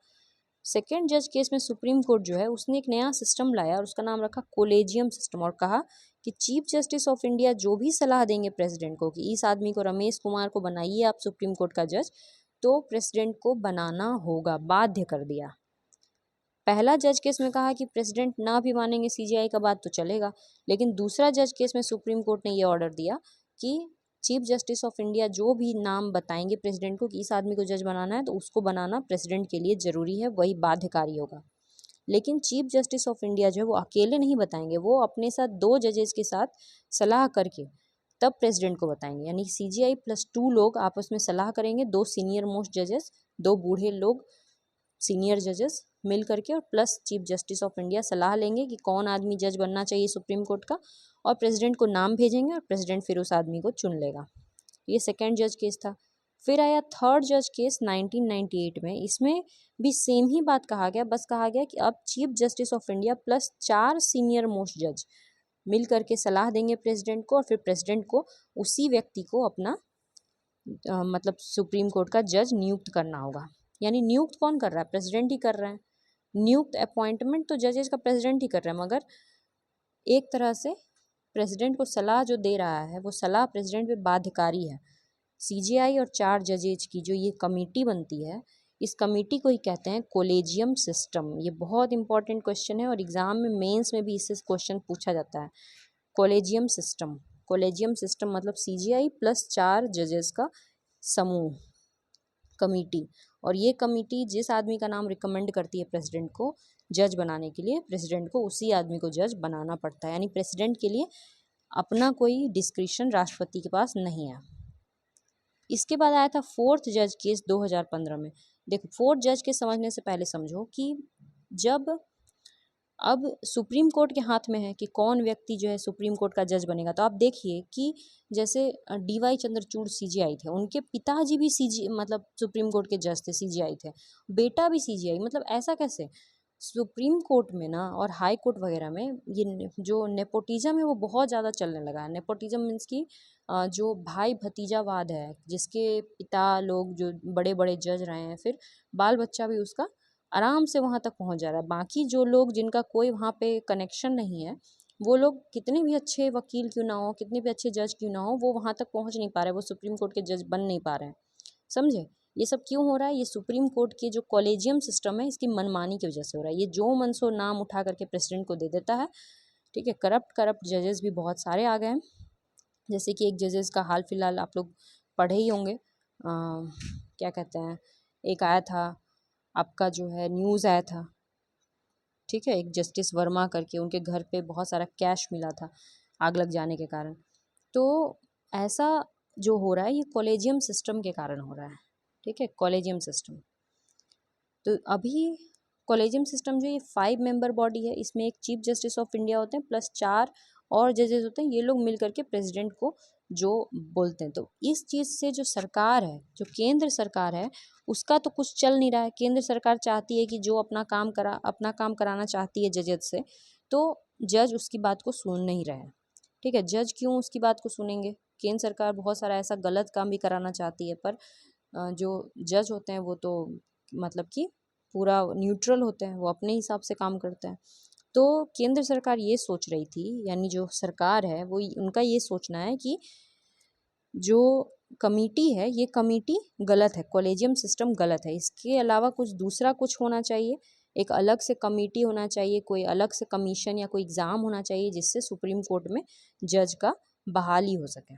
सेकेंड जज केस में सुप्रीम कोर्ट जो है उसने एक नया सिस्टम लाया और उसका नाम रखा कोलेजियम सिस्टम, और कहा कि चीफ जस्टिस ऑफ इंडिया जो भी सलाह देंगे प्रेसिडेंट को कि इस आदमी को, रमेश कुमार को बनाइए आप सुप्रीम कोर्ट का जज, तो प्रेसिडेंट को बनाना होगा, बाध्य कर दिया। पहला जज केस में कहा कि प्रेसिडेंट ना भी मानेंगे CGI का बात तो चलेगा, लेकिन दूसरा जज केस में सुप्रीम कोर्ट ने ये ऑर्डर दिया कि चीफ जस्टिस ऑफ इंडिया जो भी नाम बताएंगे प्रेसिडेंट को कि इस आदमी को जज बनाना है तो उसको बनाना प्रेसिडेंट के लिए ज़रूरी है, वही बाध्यकारी होगा। लेकिन चीफ जस्टिस ऑफ इंडिया जो है वो अकेले नहीं बताएंगे, वो अपने साथ 2 जजेस के साथ सलाह करके तब प्रेसिडेंट को बताएंगे, यानी CGI प्लस 2 लोग आपस में सलाह करेंगे, 2 सीनियर मोस्ट जजेस, 2 बूढ़े लोग सीनियर जजेस मिल करके, और plus chief justice of India सलाह लेंगे कि कौन आदमी जज बनना चाहिए सुप्रीम कोर्ट का, और प्रेसिडेंट को नाम भेजेंगे और प्रेसिडेंट फिर उस आदमी को चुन लेगा। ये सेकेंड जज केस था। फिर आया थर्ड जज केस 1998 में। इसमें भी सेम ही बात कहा गया, बस कहा गया कि अब chief justice of India plus 4 senior most जज मिल करके सलाह देंगे प्रेसिडेंट को, और फिर प्रेसिडेंट को उसी व्यक्ति को अपना मतलब सुप्रीम कोर्ट का जज नियुक्त करना होगा। यानी नियुक्त कौन कर रहा है? प्रेसिडेंट ही कर रहा है। नियुक्त अपॉइंटमेंट तो जजेस का प्रेसिडेंट ही कर रहा है, मगर एक तरह से प्रेसिडेंट को सलाह जो दे रहा है वो सलाह प्रेसिडेंट पे बाध्यकारी है। CGI और 4 जजेज की जो ये कमेटी बनती है, इस कमेटी को ही कहते हैं कोलेजियम सिस्टम। ये बहुत इंपॉर्टेंट क्वेश्चन है और एग्जाम में मेंस में भी इससे क्वेश्चन पूछा जाता है। कोलेजियम सिस्टम, कोलेजियम सिस्टम मतलब CGI प्लस 4 जजेस का समूह, कमेटी। और ये कमेटी जिस आदमी का नाम रिकमेंड करती है प्रेसिडेंट को जज बनाने के लिए, प्रेसिडेंट को उसी आदमी को जज बनाना पड़ता है, यानी प्रेसिडेंट के लिए अपना कोई डिस्क्रिशन राष्ट्रपति के पास नहीं है। इसके बाद आया था फोर्थ जज केस 2015 में। देखो फोर्थ जज केस समझने से पहले समझो कि जब अब सुप्रीम कोर्ट के हाथ में है कि कौन व्यक्ति जो है सुप्रीम कोर्ट का जज बनेगा, तो आप देखिए कि जैसे DY चंद्रचूड़ CGI थे, उनके पिताजी भी मतलब सुप्रीम कोर्ट के जज थे, CGI थे, बेटा भी CGI, मतलब ऐसा कैसे? सुप्रीम कोर्ट में ना और हाई कोर्ट वगैरह में ये जो नेपोटिज्म है वो बहुत ज़्यादा चलने लगा है। नेपोटिज्म मीन्स की जो भाई भतीजावाद है, जिसके पिता लोग जो बड़े बड़े जज रहे हैं, फिर बाल बच्चा भी उसका आराम से वहाँ तक पहुँच जा रहा है। बाकी जो लोग जिनका कोई वहाँ पे कनेक्शन नहीं है, वो लोग कितने भी अच्छे वकील क्यों ना हो, कितने भी अच्छे जज क्यों ना हो, वो वहाँ तक पहुँच नहीं पा रहे, वो सुप्रीम कोर्ट के जज बन नहीं पा रहे हैं। समझे? ये सब क्यों हो रहा है? ये सुप्रीम कोर्ट की जो कॉलेजियम सिस्टम है इसकी मनमानी की वजह से हो रहा है। ये जो मन सो नाम उठा करके प्रेसिडेंट को दे देता है। ठीक है, करप्ट जजेस भी बहुत सारे आ गए हैं। जैसे कि एक जजेस का हाल फिलहाल आप लोग पढ़े ही होंगे, क्या कहते हैं, एक आया था आपका जो है न्यूज़ आया था, ठीक है, एक जस्टिस वर्मा करके, उनके घर पे बहुत सारा कैश मिला था आग लग जाने के कारण। तो ऐसा जो हो रहा है ये कॉलेजियम सिस्टम के कारण हो रहा है, ठीक है, कॉलेजियम सिस्टम। तो अभी कॉलेजियम सिस्टम जो ये 5 मेंबर बॉडी है, इसमें एक चीफ जस्टिस ऑफ इंडिया होते हैं प्लस 4 और जजेस होते हैं। ये लोग मिल करके प्रेसिडेंट को जो बोलते हैं। तो इस चीज़ से जो सरकार है, जो केंद्र सरकार है, उसका तो कुछ चल नहीं रहा है। केंद्र सरकार चाहती है कि जो अपना काम कराना चाहती है जजेस से, तो जज उसकी बात को सुन नहीं रहे हैं, ठीक है। जज क्यों उसकी बात को सुनेंगे? केंद्र सरकार बहुत सारा ऐसा गलत काम भी कराना चाहती है, पर जो जज होते हैं वो तो मतलब कि पूरा न्यूट्रल होते हैं, वो अपने हिसाब से काम करते हैं। तो केंद्र सरकार ये सोच रही थी, यानी जो सरकार है वो उनका ये सोचना है कि जो कमेटी है ये कमेटी गलत है, कॉलेजियम सिस्टम गलत है, इसके अलावा कुछ दूसरा कुछ होना चाहिए, एक अलग से कमेटी होना चाहिए, कोई अलग से कमीशन या कोई एग्ज़ाम होना चाहिए जिससे सुप्रीम कोर्ट में जज का बहाली हो सके,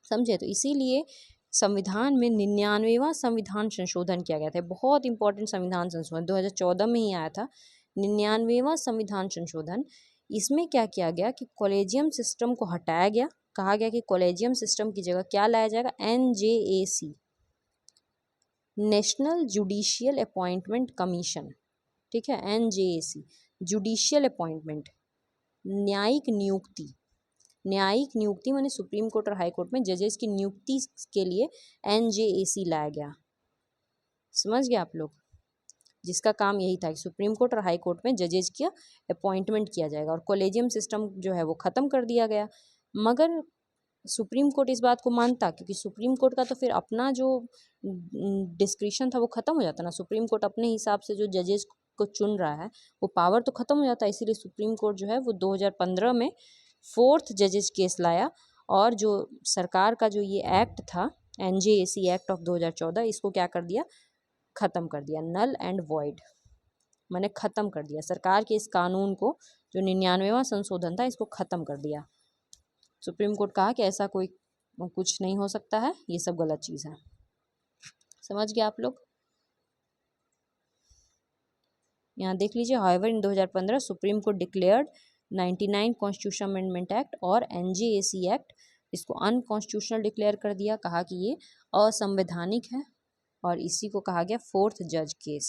समझे। तो इसीलिए संविधान में 99वां संविधान संशोधन किया गया था। बहुत इंपॉर्टेंट संविधान संशोधन 2014 में ही आया था, 99वां संविधान संशोधन। इसमें क्या किया गया कि कॉलेजियम सिस्टम को हटाया गया। कहा गया कि कॉलेजियम सिस्टम की जगह क्या लाया जाएगा? NJAC, national judicial appointment commission, ठीक है। NJAC जुडिशियल अपॉइंटमेंट, न्यायिक नियुक्ति। न्यायिक नियुक्ति माने सुप्रीम कोर्ट और हाई कोर्ट में जजेस की नियुक्ति के लिए NJAC लाया गया, समझ गए आप लोग, जिसका काम यही था कि सुप्रीम कोर्ट और हाई कोर्ट में जजेस की अपॉइंटमेंट किया जाएगा। और कॉलेजियम सिस्टम जो है वो ख़त्म कर दिया गया। मगर सुप्रीम कोर्ट इस बात को मानता, क्योंकि सुप्रीम कोर्ट का तो फिर अपना जो डिस्क्रिशन था वो ख़त्म हो जाता ना। सुप्रीम कोर्ट अपने हिसाब से जो जजेस को चुन रहा है वो पावर तो ख़त्म हो जाता है। इसीलिए सुप्रीम कोर्ट जो है वो 2015 में 4th जजेस केस लाया, और जो सरकार का जो ये एक्ट था NJAC एक्ट ऑफ 2014, इसको क्या कर दिया? ख़त्म कर दिया, नल एंड वॉइड, मैंने ख़त्म कर दिया। सरकार के इस कानून को, जो 99वां संशोधन था, इसको ख़त्म कर दिया। सुप्रीम कोर्ट कहा कि ऐसा कोई कुछ नहीं हो सकता है, ये सब गलत चीज़ है, समझ गए आप लोग। यहाँ देख लीजिए, हाउएवर इन 2015 supreme court declared 99 constitution amendment act और NJAC एक्ट, इसको अनकॉन्स्टिट्यूशनल डिक्लेयर कर दिया। कहा कि ये असंवैधानिक है, और इसी को कहा गया 4th जज केस।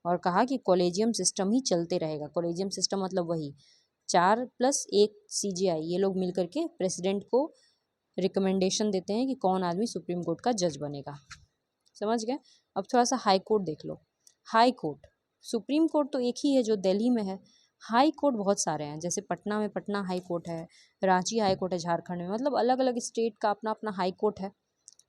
और कहा कि कॉलेजियम सिस्टम ही चलते रहेगा। कॉलेजियम सिस्टम मतलब वही 4+1 CJI, ये लोग मिल करके प्रेसिडेंट को रिकमेंडेशन देते हैं कि कौन आदमी सुप्रीम कोर्ट का जज बनेगा, समझ गए। अब थोड़ा सा हाई कोर्ट देख लो। हाई कोर्ट, सुप्रीम कोर्ट तो एक ही है जो दिल्ली में है, हाई कोर्ट बहुत सारे हैं। जैसे पटना में पटना हाई कोर्ट है, रांची हाई कोर्ट है झारखंड में, मतलब अलग अलग स्टेट का अपना अपना हाई कोर्ट है,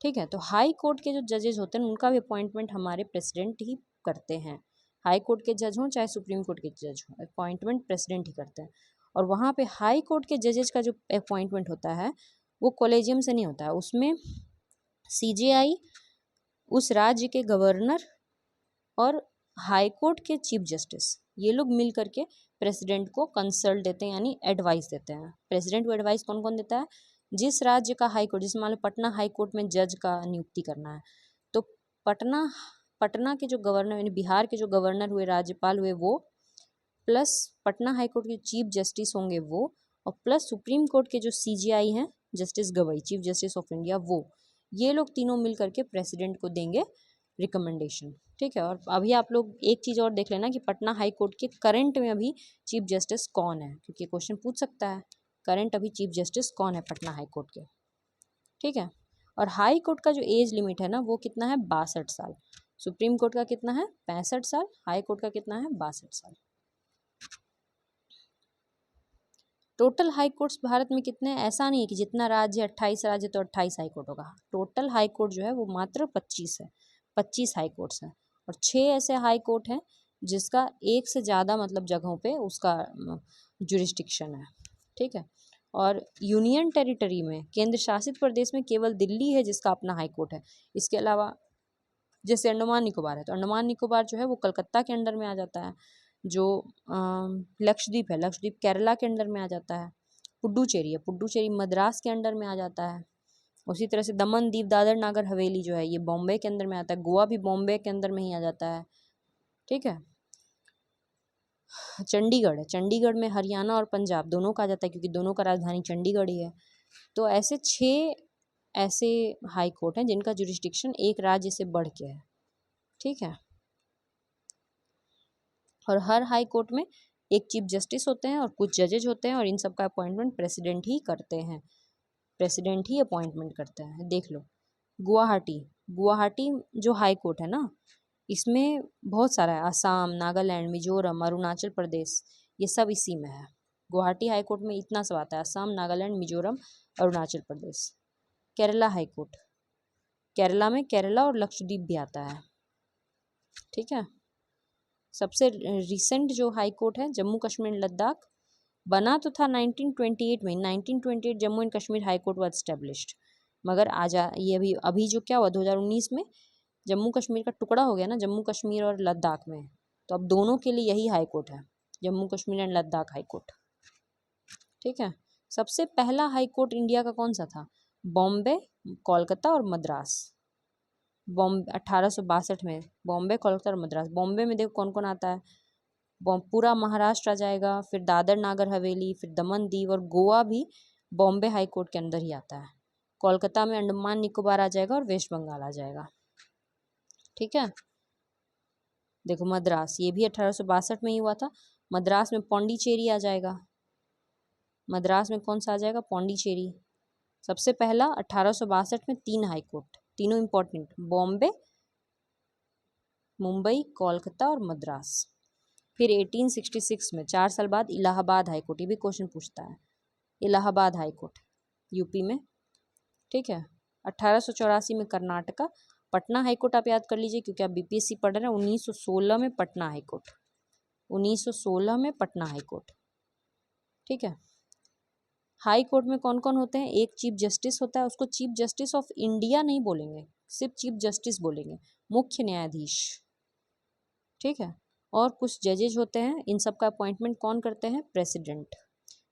ठीक है। तो हाई कोर्ट के जो जजेज होते हैं उनका भी अपॉइंटमेंट हमारे प्रेसिडेंट ही करते हैं। हाई कोर्ट के जज हों चाहे सुप्रीम कोर्ट के जज हों, अपॉइंटमेंट प्रेसिडेंट ही करते हैं। और वहाँ पे हाई कोर्ट के जजेज का जो अपॉइंटमेंट होता है वो कॉलेजियम से नहीं होता है, उसमें CJI, उस राज्य के गवर्नर और हाई कोर्ट के चीफ जस्टिस, ये लोग मिल करके प्रेसिडेंट को कंसल्ट देते हैं, यानी एडवाइस देते हैं। प्रेसिडेंट को एडवाइस कौन कौन देता है? जिस राज्य का हाई कोर्ट, जैसे मान लो पटना हाई कोर्ट में जज का नियुक्ति करना है, तो पटना के जो गवर्नर, यानी बिहार के जो गवर्नर हुए, राज्यपाल हुए, वो प्लस पटना हाई कोर्ट के चीफ जस्टिस होंगे वो, और प्लस सुप्रीम कोर्ट के जो CJI हैं, justice Gavai, chief justice of India, वो, ये लोग तीनों मिल करके प्रेसिडेंट को देंगे रिकमेंडेशन, ठीक है। और अभी आप लोग एक चीज़ और देख लेना कि पटना हाई कोर्ट के करंट में अभी चीफ जस्टिस कौन है, क्योंकि क्वेश्चन पूछ सकता है करंट अभी चीफ जस्टिस कौन है पटना हाई कोर्ट के, ठीक है। और हाई कोर्ट का जो एज लिमिट है ना वो कितना है? 62 साल। सुप्रीम कोर्ट का कितना है? 65 साल। हाई कोर्ट का कितना है? 62 साल। टोटल हाई कोर्ट्स भारत में कितने हैं? ऐसा नहीं है कि जितना राज्य 28 राज्य तो 28 हाई कोर्ट होगा। टोटल हाई कोर्ट जो है वो मात्र 25 है, 25 हाई कोर्ट्स हैं। और 6 ऐसे हाई कोर्ट हैं जिसका एक से ज़्यादा मतलब जगहों पे उसका जुरिस्डिक्शन है, ठीक है। और यूनियन टेरिटरी में, केंद्र शासित प्रदेश में केवल दिल्ली है जिसका अपना हाई कोर्ट है। इसके अलावा जैसे अंडमान निकोबार है, तो अंडमान निकोबार जो है वो कलकत्ता के अंडर में आ जाता है। जो लक्षद्वीप है, लक्षद्वीप केरला के अंडर में आ जाता है। पुडुचेरी है, पुडुचेरी मद्रास के अंडर में आ जाता है, उसी तरह से दमन दीव दादर नागर हवेली जो है ये बॉम्बे के अंदर में आता है, गोवा भी बॉम्बे के अंदर में ही आ जाता है, ठीक है। चंडीगढ़ है, चंडीगढ़ में हरियाणा और पंजाब दोनों का आ जाता है क्योंकि दोनों का राजधानी चंडीगढ़ ही है। तो ऐसे 6 ऐसे हाई कोर्ट हैं जिनका जुरिस्डिक्शन एक राज्य से बढ़ के है, ठीक है। और हर हाई कोर्ट में एक चीफ जस्टिस होते हैं और कुछ जजेज होते हैं और इन सब का अपॉइंटमेंट प्रेसिडेंट ही करते हैं, प्रेसिडेंट ही अपॉइंटमेंट करते हैं। देख लो गुवाहाटी, गुवाहाटी जो हाई कोर्ट है ना, इसमें बहुत सारा है, असम, नागालैंड, मिजोरम, अरुणाचल प्रदेश, ये सब इसी में है। गुवाहाटी हाई कोर्ट में इतना सब आता है, असम, नागालैंड, मिजोरम, अरुणाचल प्रदेश। केरला हाई कोर्ट, केरला में केरला और लक्षद्वीप भी आता है, ठीक है। सबसे रिसेंट जो हाई कोर्ट है जम्मू कश्मीर लद्दाख, बना तो था 1928 में, 1928 Jammu and Kashmir high court was established, मगर ये अभी जो क्या हुआ 2019 में जम्मू कश्मीर का टुकड़ा हो गया ना, जम्मू कश्मीर और लद्दाख में, तो अब दोनों के लिए यही हाई कोर्ट है, Jammu Kashmir and Ladakh high court, ठीक है। सबसे पहला हाई कोर्ट इंडिया का कौन सा था? बॉम्बे, कोलकाता और मद्रास। बॉम्बे 1862 में बॉम्बे, कोलकाता और मद्रास। बॉम्बे में देखो कौन कौन आता है, पूरा महाराष्ट्र आ जाएगा, फिर दादर नागर हवेली, फिर दमन दीव और गोवा भी बॉम्बे हाई कोर्ट के अंदर ही आता है। कोलकाता में अंडमान निकोबार आ जाएगा और वेस्ट बंगाल आ जाएगा, ठीक है। देखो मद्रास, ये भी 1862 में ही हुआ था। मद्रास में पौंडीचेरी आ जाएगा, मद्रास में कौन सा आ जाएगा? पौंडीचेरी। सबसे पहला 1862 में 3 हाई कोर्ट, तीनों इंपॉर्टेंट, बॉम्बे, मुंबई, कोलकाता और मद्रास। फिर 1866 में 4 साल बाद इलाहाबाद हाई कोर्ट, ये भी क्वेश्चन पूछता है, इलाहाबाद हाई कोर्ट यूपी में, ठीक है। 1884 में कर्नाटका, पटना हाई कोर्ट आप याद कर लीजिए क्योंकि आप बीपीएससी पढ़ रहे हैं। 1916 में पटना हाई कोर्ट, 1916 में पटना हाई कोर्ट, ठीक है। हाई कोर्ट में कौन कौन होते हैं? एक चीफ जस्टिस होता है, उसको चीफ जस्टिस ऑफ इंडिया नहीं बोलेंगे, सिर्फ चीफ जस्टिस बोलेंगे, मुख्य न्यायाधीश, ठीक है। और कुछ जजेज होते हैं, इन सब का अपॉइंटमेंट कौन करते हैं? प्रेसिडेंट।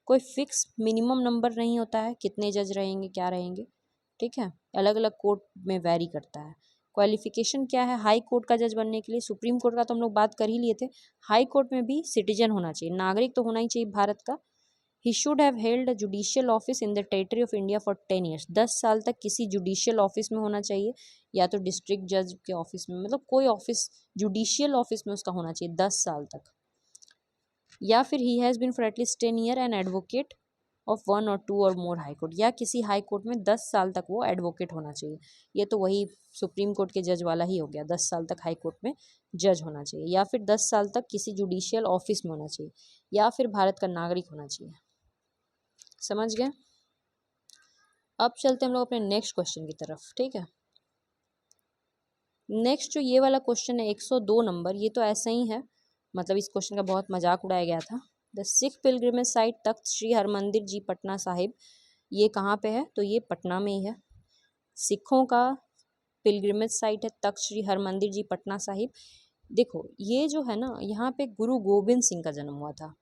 कोई फिक्स मिनिमम नंबर नहीं होता है कितने जज रहेंगे क्या रहेंगे, ठीक है, अलग अलग कोर्ट में वैरी करता है। क्वालिफिकेशन क्या है हाई कोर्ट का जज बनने के लिए? सुप्रीम कोर्ट का तो हम लोग बात कर ही लिए थे, हाई कोर्ट में भी सिटीजन होना चाहिए, नागरिक तो होना ही चाहिए भारत का। He should have held a judicial office in the territory of India for 10 years, 10 साल तक किसी जुडिशियल ऑफिस में होना चाहिए, या तो डिस्ट्रिक्ट जज के ऑफिस में, मतलब कोई ऑफिस जुडिशियल ऑफिस में उसका होना चाहिए 10 साल तक। या फिर he has been for at least 10 year an advocate of 1 और 2 और मोर हाई कोर्ट, या किसी हाई कोर्ट में 10 साल तक वो एडवोकेट होना चाहिए। ये तो वही सुप्रीम कोर्ट के जज वाला ही हो गया, 10 साल तक हाई कोर्ट में जज होना चाहिए, या फिर 10 साल तक किसी जुडिशियल ऑफिस में होना चाहिए, या फिर भारत का नागरिक होना चाहिए। समझ गए? अब चलते हम लोग अपने नेक्स्ट क्वेश्चन की तरफ, ठीक है। नेक्स्ट जो ये वाला क्वेश्चन है 102 नंबर, ये तो ऐसा ही है, मतलब इस क्वेश्चन का बहुत मजाक उड़ाया गया था। द सिख पिलग्रिमेज साइट तख्त श्री हरमंदिर जी पटना साहिब, ये कहाँ पे है? तो ये पटना में ही है। सिखों का पिलग्रिमेज साइट है तख्त श्री हरमंदिर जी पटना साहिब। देखो ये जो है ना, यहाँ पे गुरु गोबिंद सिंह का जन्म हुआ था,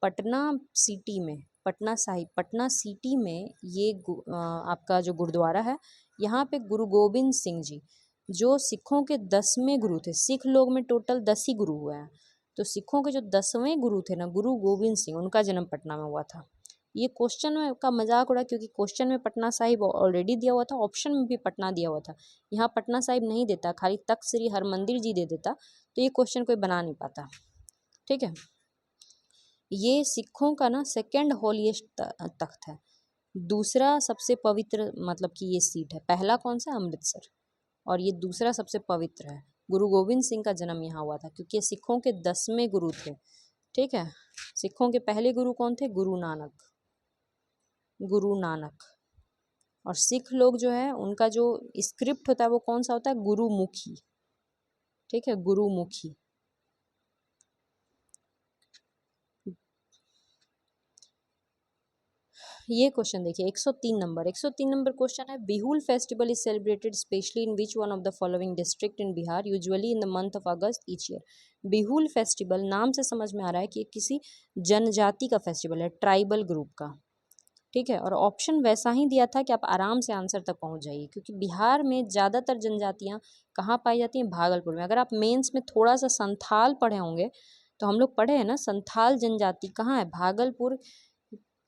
पटना सिटी में, पटना साहिब, पटना सिटी में ये आपका जो गुरुद्वारा है, यहाँ पे गुरु गोबिंद सिंह जी जो सिखों के 10वें गुरु थे, सिख लोग में टोटल 10 ही गुरु हुए हैं, तो सिखों के जो 10वें गुरु थे ना, गुरु गोबिंद सिंह, उनका जन्म पटना में हुआ था। ये क्वेश्चन में का मजाक उड़ा क्योंकि क्वेश्चन में पटना साहिब ऑलरेडी दिया हुआ था, ऑप्शन में भी पटना दिया हुआ था, यहाँ पटना साहिब नहीं देता, खाली तख्त श्री हरमंदिर जी दे देता, तो ये क्वेश्चन कोई बना नहीं पाता, ठीक है। ये सिखों का ना सेकंड होलीएस्ट तख्त है, दूसरा सबसे पवित्र मतलब कि ये सीट है, पहला कौन सा? अमृतसर, और ये दूसरा सबसे पवित्र है। गुरु गोविंद सिंह का जन्म यहाँ हुआ था क्योंकि सिखों के 10वें गुरु थे, ठीक है। सिखों के पहले गुरु कौन थे? गुरु नानक, गुरु नानक। और सिख लोग जो है उनका जो स्क्रिप्ट होता है वो कौन सा होता है? गुरुमुखी, ठीक है, गुरुमुखी। ये क्वेश्चन देखिए 103 नंबर, 103 नंबर क्वेश्चन है, Bihul festival is celebrated specially in which one of the following district in Bihar usually in the month of August each year. Bihul festival नाम से समझ में आ रहा है कि किसी जनजाति का फेस्टिवल है, ट्राइबल ग्रुप का, ठीक है। और ऑप्शन वैसा ही दिया था कि आप आराम से आंसर तक पहुंच जाइए, क्योंकि बिहार में ज़्यादातर जनजातियां कहाँ पाई जाती हैं? भागलपुर में। अगर आप मेंस में थोड़ा सा संथाल पढ़े होंगे, तो हम लोग पढ़े हैं ना, संथाल जनजाति कहाँ है? भागलपुर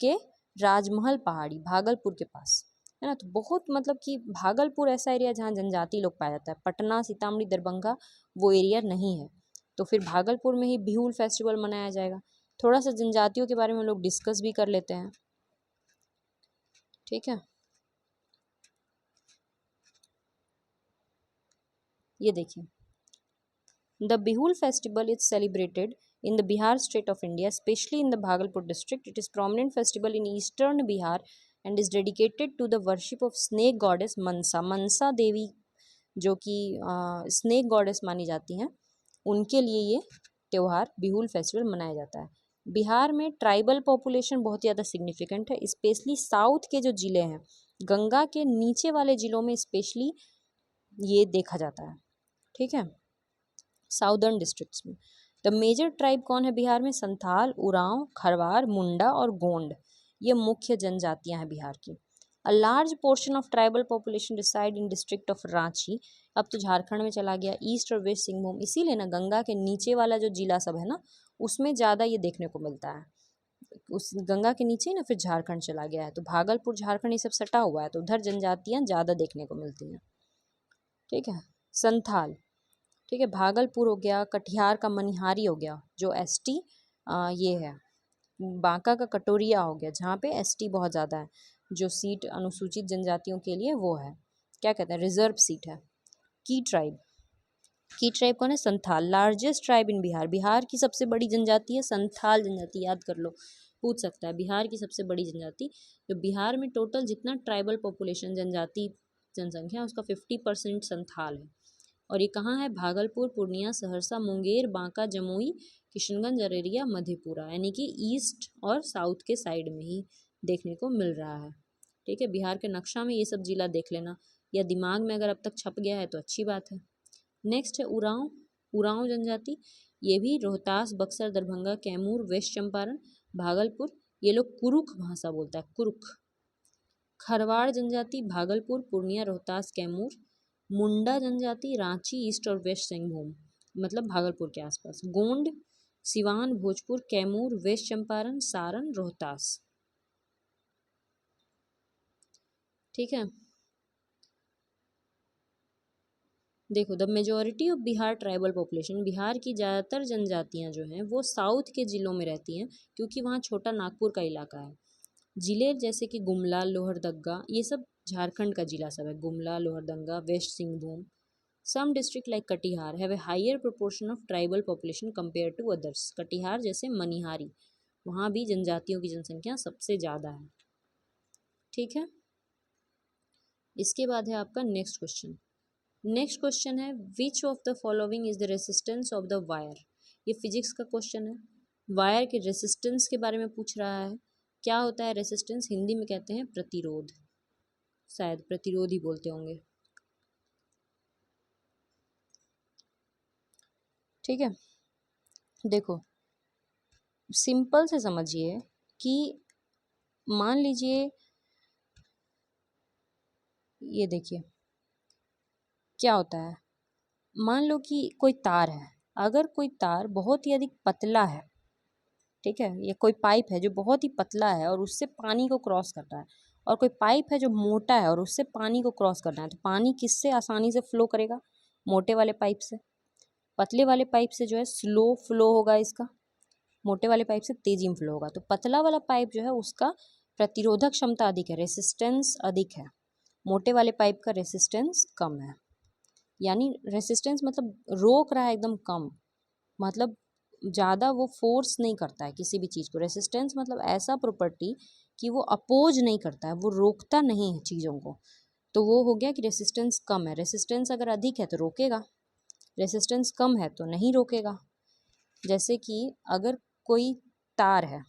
के राजमहल पहाड़ी, भागलपुर के पास, है ना। तो बहुत मतलब कि भागलपुर ऐसा एरिया जहाँ जनजाति लोग पाया जाता है। पटना, सीतामढ़ी, दरभंगा वो एरिया नहीं है। तो फिर भागलपुर में ही बिहुल फेस्टिवल मनाया जाएगा। थोड़ा सा जनजातियों के बारे में हम लोग डिस्कस भी कर लेते हैं, ठीक है। ये देखिए, the Bihul festival is celebrated in the Bihar state of India, especially in the Bhagalpur district. It is prominent festival in eastern Bihar and is dedicated to the worship of snake goddess Mansa. Mansa Devi जो कि snake goddess मानी जाती हैं, उनके लिए ये त्यौहार Bihul festival मनाया जाता है। बिहार में ट्राइबल पॉपुलेशन बहुत ज़्यादा सिग्निफिकेंट है, स्पेशली साउथ के जो ज़िले हैं, गंगा के नीचे वाले ज़िलों में स्पेशली ये देखा जाता है, ठीक है, साउदर्न डिस्ट्रिक्ट्स में। द मेजर ट्राइब कौन है बिहार में? संथाल, उरांव, खरवार, मुंडा और गोंड, ये मुख्य जनजातियां हैं बिहार की। A large portion of tribal population reside in district of Ranchi. अब तो झारखंड में चला गया, ईस्ट और वेस्ट सिंहभूम, इसीलिए ना गंगा के नीचे वाला जो जिला सब है ना, उसमें ज़्यादा ये देखने को मिलता है। उस गंगा के नीचे ही ना फिर झारखंड चला गया है, तो भागलपुर, झारखंड ये सब सटा हुआ है, तो उधर जनजातियाँ ज़्यादा देखने को मिलती हैं, ठीक है। संथाल, ठीक है, भागलपुर हो गया, कटिहार का मनिहारी हो गया जो एसटी ये है, बांका का कटोरिया हो गया जहाँ पे एसटी बहुत ज़्यादा है, जो सीट अनुसूचित जनजातियों के लिए वो है, क्या कहते हैं, रिजर्व सीट है। की ट्राइब, की ट्राइब कौन है? Santhal. Largest tribe in Bihar, Bihar की सबसे बड़ी जनजाति है संथाल जनजाति, याद कर लो, पूछ सकता है। बिहार की सबसे बड़ी जनजाति, जो बिहार में टोटल जितना ट्राइबल पॉपुलेशन जनजाति जनसंख्या उसका 50% संथाल है। और ये कहाँ है? भागलपुर, पूर्णिया, सहरसा, मुंगेर, बांका, जमुई, किशनगंज, अररिया, मधेपुरा, यानी कि ईस्ट और साउथ के साइड में ही देखने को मिल रहा है, ठीक है। बिहार के नक्शा में ये सब जिला देख लेना, या दिमाग में अगर अब तक छप गया है तो अच्छी बात है। नेक्स्ट है उरांव, उरांव जनजाति, ये भी रोहतास, बक्सर, दरभंगा, कैमूर, वेस्ट चंपारण, भागलपुर, ये लोग कुरुख भाषा बोलता है, कुरुख। खरवाड़ जनजाति, भागलपुर, पूर्णिया, रोहतास, कैमूर। मुंडा जनजाति, रांची, ईस्ट और वेस्ट सिंहभूम, मतलब भागलपुर के आसपास। गोंड, सिवान, भोजपुर, कैमूर, वेस्ट चंपारण, सारण, रोहतास, ठीक है। देखो, the majority of Bihar tribal population, Bihar की ज़्यादातर जनजातियां जो हैं वो साउथ के ज़िलों में रहती हैं, क्योंकि वहाँ छोटा नागपुर का इलाका है। ज़िले जैसे कि गुमला, लोहरदग्गा, ये सब झारखंड का जिला सब है, Gumla, Lohardaga, west Singhbhum. Some district like Katihar have a higher proportion of tribal population compare to others. Katihar जैसे मनिहारी, वहाँ भी जनजातियों की जनसंख्या सबसे ज़्यादा है, ठीक है। इसके बाद है आपका नेक्स्ट क्वेश्चन। नेक्स्ट क्वेश्चन है, which of the following is the resistance of the wire. ये फिजिक्स का क्वेश्चन है, वायर के रेसिस्टेंस के बारे में पूछ रहा है। क्या होता है रेसिस्टेंस? हिंदी में कहते हैं प्रतिरोध, शायद प्रतिरोध ही बोलते होंगे, ठीक है। देखो, सिंपल से समझिए कि मान लीजिए, ये देखिए क्या होता है, मान लो कि कोई तार है, अगर कोई तार बहुत ही अधिक पतला है, ठीक है, ये कोई पाइप है जो बहुत ही पतला है और उससे पानी को क्रॉस करना है, और कोई पाइप है जो मोटा है और उससे पानी को क्रॉस करना है, तो पानी किससे आसानी से फ्लो करेगा? मोटे वाले पाइप से। पतले वाले पाइप से जो है स्लो फ्लो होगा इसका, मोटे वाले पाइप से तेजी में फ्लो होगा। तो पतला वाला पाइप जो है उसका प्रतिरोधक क्षमता अधिक है, रेसिस्टेंस अधिक है, मोटे वाले पाइप का रेसिस्टेंस कम है। यानी रेसिस्टेंस मतलब रोक रहा है एकदम कम, मतलब ज़्यादा वो फोर्स नहीं करता है किसी भी चीज़ को। रेसिस्टेंस मतलब ऐसा प्रॉपर्टी कि वो अपोज नहीं करता है, वो रोकता नहीं है चीज़ों को, तो वो हो गया कि रेसिस्टेंस कम है। रेसिस्टेंस अगर अधिक है तो रोकेगा, रेसिस्टेंस कम है तो नहीं रोकेगा। जैसे कि अगर कोई तार है,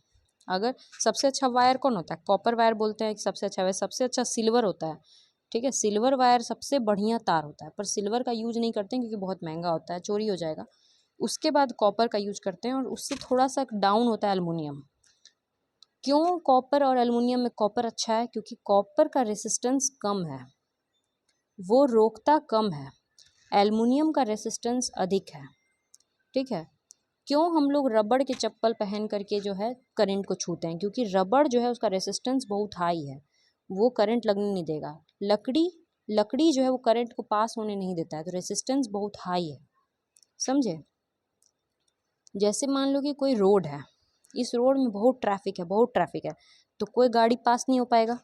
अगर सबसे अच्छा वायर कौन होता है? कॉपर वायर बोलते हैं कि सबसे अच्छा वायर, सबसे अच्छा सिल्वर होता है, ठीक है। सिल्वर वायर सबसे बढ़िया तार होता है, पर सिल्वर का यूज नहीं करते हैं क्योंकि बहुत महंगा होता है, चोरी हो जाएगा। उसके बाद कॉपर का यूज करते हैं, और उससे थोड़ा सा डाउन होता है एल्युमिनियम। क्यों कॉपर और एल्युमिनियम में कॉपर अच्छा है? क्योंकि कॉपर का रेसिस्टेंस कम है, वो रोकता कम है, एल्युमिनियम का रेसिस्टेंस अधिक है। ठीक है। क्यों हम लोग रबड़ के चप्पल पहन करके जो है करंट को छूते हैं? क्योंकि रबड़ जो है उसका रेसिस्टेंस बहुत हाई है, वो करंट लगने नहीं देगा। लकड़ी जो है वो करंट को पास होने नहीं देता है, तो रेसिस्टेंस बहुत हाई है। समझे? जैसे मान लो कि कोई रोड है, इस रोड में बहुत ट्रैफिक है, तो कोई गाड़ी पास नहीं हो पाएगा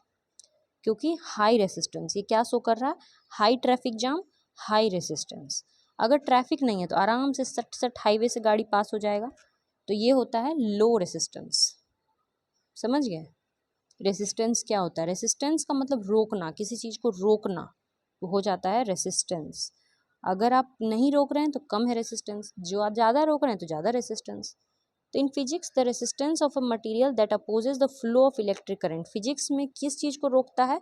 क्योंकि हाई रेसिस्टेंस। ये क्या शो कर रहा है? High traffic jam, high resistance. अगर ट्रैफिक नहीं है तो आराम से सट सट हाईवे से गाड़ी पास हो जाएगा, तो ये होता है लो रेसिस्टेंस। समझ गए? रेसिस्टेंस क्या होता है? रेसिस्टेंस का मतलब रोकना, किसी चीज़ को रोकना, वो हो जाता है रेसिस्टेंस। अगर आप नहीं रोक रहे हैं तो कम है रेसिस्टेंस, जो आप ज़्यादा रोक रहे हैं तो ज़्यादा रेसिस्टेंस। तो in physics the resistance of a material that opposes the flow of electric current, physics में किस चीज़ को रोकता है?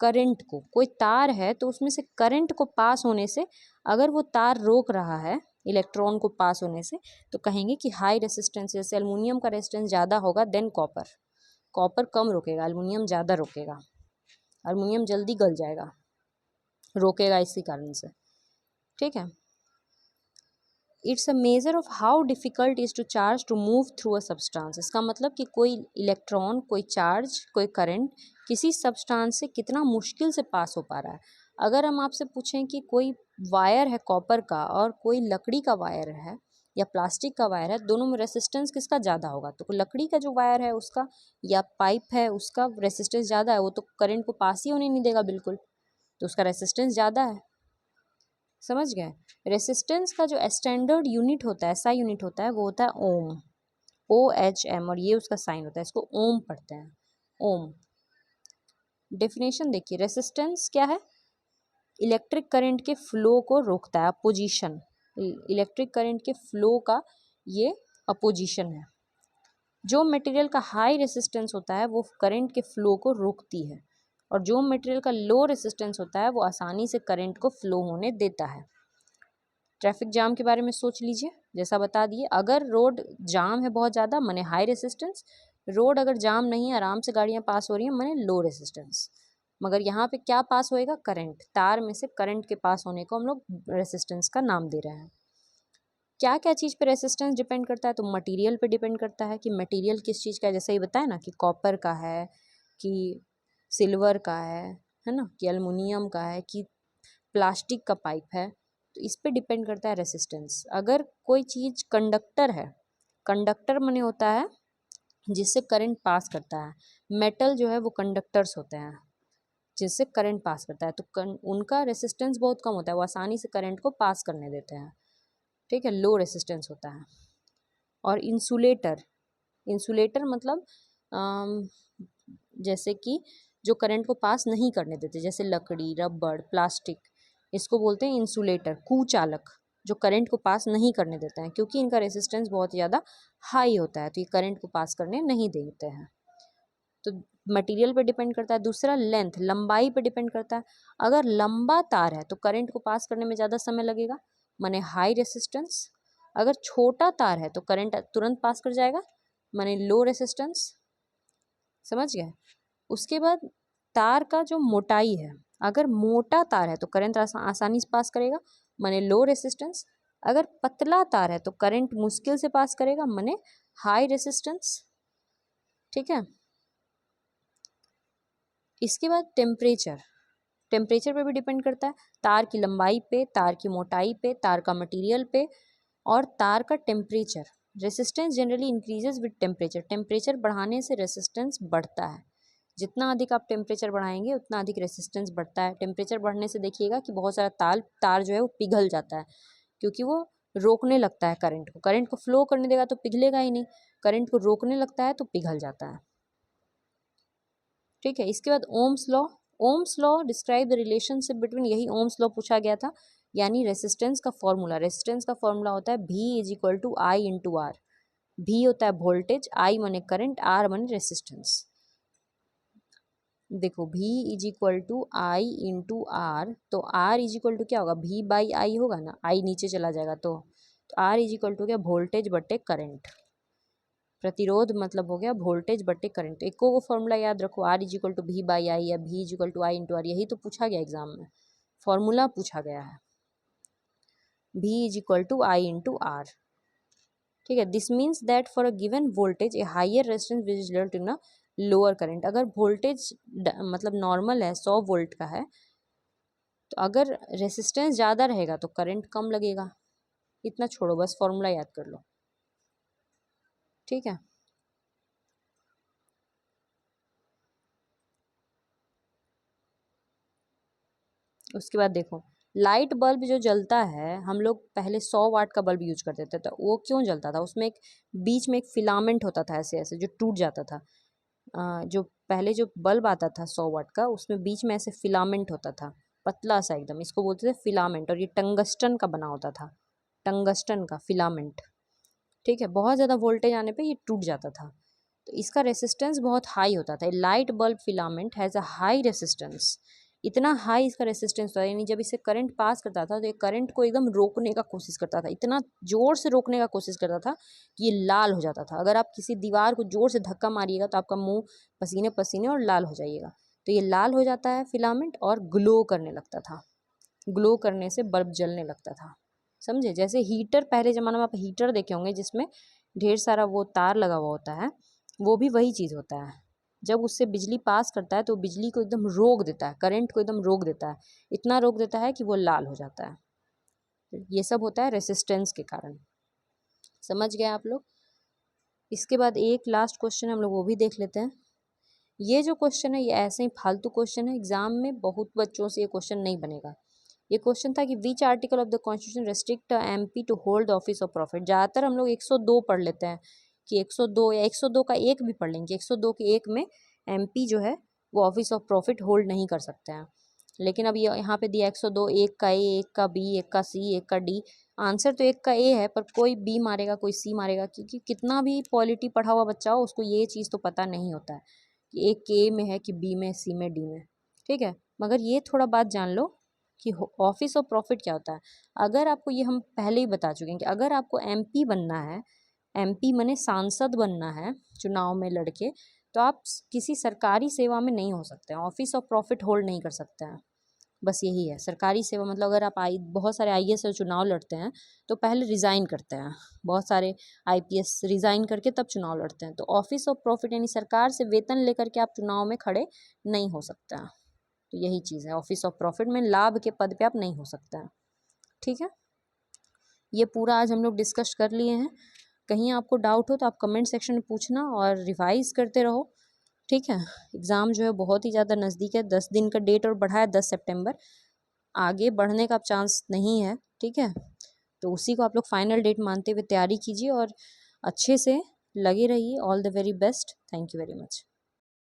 करंट को। कोई तार है तो उसमें से करंट को पास होने से, अगर वो तार रोक रहा है इलेक्ट्रॉन को पास होने से, तो कहेंगे कि हाई रेसिस्टेंस। जैसे एल्युमिनियम का रेसिस्टेंस ज़्यादा होगा देन कॉपर, कॉपर कम रोकेगा, एल्युमिनियम ज़्यादा रोकेगा, एल्युमिनियम जल्दी गल जाएगा, रोकेगा इसी कारण से। ठीक है। It's a major of how difficult is to charge to move through a substance. इसका मतलब कि कोई इलेक्ट्रॉन, कोई चार्ज, कोई करंट किसी सब्सटेंस से कितना मुश्किल से पास हो पा रहा है। अगर हम आपसे पूछें कि कोई वायर है कॉपर का और कोई लकड़ी का वायर है या प्लास्टिक का वायर है, दोनों में रेसिस्टेंस किसका ज़्यादा होगा? तो लकड़ी का जो वायर है उसका, या पाइप है उसका रेसिस्टेंस ज़्यादा है, वो तो करंट को पास ही होने नहीं देगा बिल्कुल, तो उसका रेसिस्टेंस ज़्यादा है। समझ गए? रेसिस्टेंस का जो स्टैंडर्ड यूनिट होता है, एसआई यूनिट होता है, वो होता है ओम, OHM, और ये उसका साइन होता है, इसको ओम पढ़ते हैं, ओम। डेफिनेशन देखिए, रेसिस्टेंस क्या है? इलेक्ट्रिक करंट के फ्लो को रोकता है, अपोजिशन, इलेक्ट्रिक करंट के फ्लो का ये अपोजिशन है। जो मटेरियल का हाई रेसिस्टेंस होता है वो करंट के फ्लो को रोकती है, और जो मटेरियल का लो रेसिस्टेंस होता है वो आसानी से करंट को फ्लो होने देता है। ट्रैफिक जाम के बारे में सोच लीजिए, जैसा बता दिए, अगर रोड जाम है बहुत ज़्यादा माने हाई रेसिस्टेंस, रोड अगर जाम नहीं है, आराम से गाड़ियाँ पास हो रही हैं, माने लो रेसिस्टेंस। मगर यहाँ पे क्या पास होएगा? करंट, तार में से करंट के पास होने को हम लोग रेसिस्टेंस का नाम दे रहे हैं। क्या क्या चीज़ पे रेसिस्टेंस डिपेंड करता है? तो मटेरियल पे डिपेंड करता है कि मटेरियल किस चीज़ का है। जैसे ही बताया ना कि कॉपर का है, कि सिल्वर का है ना, कि एल्युमिनियम का है, कि प्लास्टिक का पाइप है, तो इस पे डिपेंड करता है रेसिस्टेंस। अगर कोई चीज़ कंडक्टर है, कंडक्टर माने होता है जिससे करंट पास करता है, मेटल जो है वो कंडक्टर्स होते हैं जिससे करंट पास करता है, तो उनका रेसिस्टेंस बहुत कम होता है, वो आसानी से करंट को पास करने देते हैं। ठीक है, लो रेसिस्टेंस होता है। और इंसुलेटर, इंसुलेटर मतलब जैसे कि जो करंट को पास नहीं करने देते, जैसे लकड़ी, रबड़, प्लास्टिक, इसको बोलते हैं इंसुलेटर, कुचालक, जो करंट को पास नहीं करने देते हैं, क्योंकि इनका रेसिस्टेंस बहुत ज़्यादा हाई होता है, तो ये करंट को पास करने नहीं देते हैं। तो मटेरियल पे डिपेंड करता है। दूसरा लेंथ, लंबाई पे डिपेंड करता है। अगर लंबा तार है तो करंट को पास करने में ज़्यादा समय लगेगा, माने हाई रेसिस्टेंस। अगर छोटा तार है तो करंट तुरंत पास कर जाएगा, माने लो रेसिस्टेंस। समझ गए? उसके बाद तार का जो मोटाई है, अगर मोटा तार है तो करंट आसानी से पास करेगा, माने लो रेसिस्टेंस। अगर पतला तार है तो करंट मुश्किल से पास करेगा, माने हाई रेसिस्टेंस। ठीक है। इसके बाद टेम्परेचर, टेम्परेचर पे भी डिपेंड करता है, तार की लंबाई पे, तार की मोटाई पे, तार का मटेरियल पे, और तार का temperature. Resistance generally increases with temperature, temperature बढ़ाने से रेसिस्टेंस बढ़ता है। जितना अधिक आप टेम्परेचर बढ़ाएंगे उतना अधिक रेसिस्टेंस बढ़ता है। टेम्परेचर बढ़ने से देखिएगा कि बहुत सारा तार जो है वो पिघल जाता है, क्योंकि वो रोकने लगता है करंट को। करंट को फ्लो करने देगा तो पिघलेगा ही नहीं, करंट को रोकने लगता है तो पिघल जाता है। ठीक है। इसके बाद Ohm's law, Ohm's law describe the relationship between, यही ओम्स लॉ पूछा गया था, यानी रेसिस्टेंस का फॉर्मूला। रेसिस्टेंस का फॉर्मूला होता है V is equal to I into R. V होता है वोल्टेज, I माने करंट, R माने रेसिस्टेंस। देखो V is equal to I into R, तो R इज इक्वल टू क्या होगा? V बाई आई होगा ना, I नीचे चला जाएगा, तो R इज इक्वल टू क्या? वोल्टेज बटे करंट। प्रतिरोध मतलब हो गया वोल्टेज बटे करंट। एक को फॉर्मूला याद रखो, R is equal to V by I या V is equal to I into R, यही तो पूछा गया एग्जाम में, फॉर्मूला पूछा गया है, V is equal to I into R. ठीक है, this means that for a given voltage a higher resistance which result in a lower current. अगर वोल्टेज मतलब नॉर्मल है 100 वोल्ट का है, तो अगर रेसिस्टेंस ज़्यादा रहेगा तो करंट कम लगेगा। इतना छोड़ो, बस फॉर्मूला याद कर लो। ठीक है, उसके बाद देखो, लाइट बल्ब जो जलता है, हम लोग पहले 100 वाट का बल्ब यूज करते थे, तो वो क्यों जलता था? उसमें एक बीच में एक फिलामेंट होता था ऐसे ऐसे जो टूट जाता था। जो पहले जो बल्ब आता था 100 वाट का, उसमें बीच में ऐसे फिलामेंट होता था, पतला सा एकदम, इसको बोलते थे फिलामेंट, और ये टंगस्टन का बना होता था, टंगस्टन का फिलामेंट। ठीक है, बहुत ज़्यादा वोल्टेज आने पे ये टूट जाता था, तो इसका रेसिस्टेंस बहुत हाई होता था। Light bulb filament has a high resistance, इतना हाई इसका रेसिस्टेंस था, यानी जब इसे करंट पास करता था तो ये करंट को एकदम रोकने का कोशिश करता था, इतना ज़ोर से रोकने का कोशिश करता था कि ये लाल हो जाता था। अगर आप किसी दीवार को ज़ोर से धक्का मारिएगा तो आपका मुंह पसीने पसीने और लाल हो जाइएगा। तो ये लाल हो जाता है फिलामेंट और ग्लो करने लगता था, ग्लो करने से बल्ब जलने लगता था। समझे? जैसे हीटर, पहले ज़माने में आप हीटर देखे होंगे जिसमें ढेर सारा वो तार लगा हुआ होता है, वो भी वही चीज़ होता है। जब उससे बिजली पास करता है तो बिजली को एकदम रोक देता है, करंट को एकदम रोक देता है, इतना रोक देता है कि वो लाल हो जाता है। ये सब होता है रेसिस्टेंस के कारण। समझ गए आप लोग? इसके बाद एक लास्ट क्वेश्चन हम लोग वो भी देख लेते हैं। ये जो क्वेश्चन है ये ऐसे ही फालतू क्वेश्चन है, एग्जाम में बहुत बच्चों से ये क्वेश्चन नहीं बनेगा। ये क्वेश्चन था कि which article of the constitution restrict MP to hold office of profit. ज़्यादातर हम लोग 102 पढ़ लेते हैं कि 102 या 102 का एक भी पढ़ लेंगे, 102 के एक में एमपी जो है वो ऑफिस ऑफ प्रॉफिट होल्ड नहीं कर सकते हैं। लेकिन अब यहाँ पे दिया 102, एक का ए, एक का बी, एक का सी, एक का डी। आंसर तो एक का ए है, पर कोई बी मारेगा कोई सी मारेगा, क्योंकि कितना भी पॉलिटी पढ़ा हुआ बच्चा हो उसको ये चीज़ तो पता नहीं होता है कि एक के में है कि बी में, सी में, डी में। ठीक है, मगर ये थोड़ा बात जान लो कि ऑफिस ऑफ प्रॉफिट क्या होता है। अगर आपको, ये हम पहले ही बता चुके हैं कि अगर आपको एमपी बनना है, एमपी माने सांसद बनना है चुनाव में लड़के, तो आप किसी सरकारी सेवा में नहीं हो सकते हैं, ऑफिस ऑफ प्रॉफिट होल्ड नहीं कर सकते हैं। बस यही है सरकारी सेवा। मतलब अगर आप बहुत सारे आईएएस से चुनाव लड़ते हैं तो पहले रिज़ाइन करते हैं, बहुत सारे आईपीएस रिज़ाइन करके तब चुनाव लड़ते हैं। तो ऑफिस ऑफ प्रॉफिट यानी सरकार से वेतन लेकर के आप चुनाव में खड़े नहीं हो सकते हैं। तो यही चीज़ है, ऑफिस ऑफ प्रॉफिट में लाभ के पद पे आप नहीं हो सकते हैं। ठीक है, ये पूरा आज हम लोग डिस्कस कर लिए हैं। कहीं आपको डाउट हो तो आप कमेंट सेक्शन में पूछना और रिवाइज करते रहो। ठीक है, एग्ज़ाम जो है बहुत ही ज़्यादा नज़दीक है, 10 दिन का डेट और बढ़ा है 10 सितंबर, आगे बढ़ने का चांस नहीं है। ठीक है, तो उसी को आप लोग फाइनल डेट मानते हुए तैयारी कीजिए और अच्छे से लगे रहिए। All the very best, thank you very much.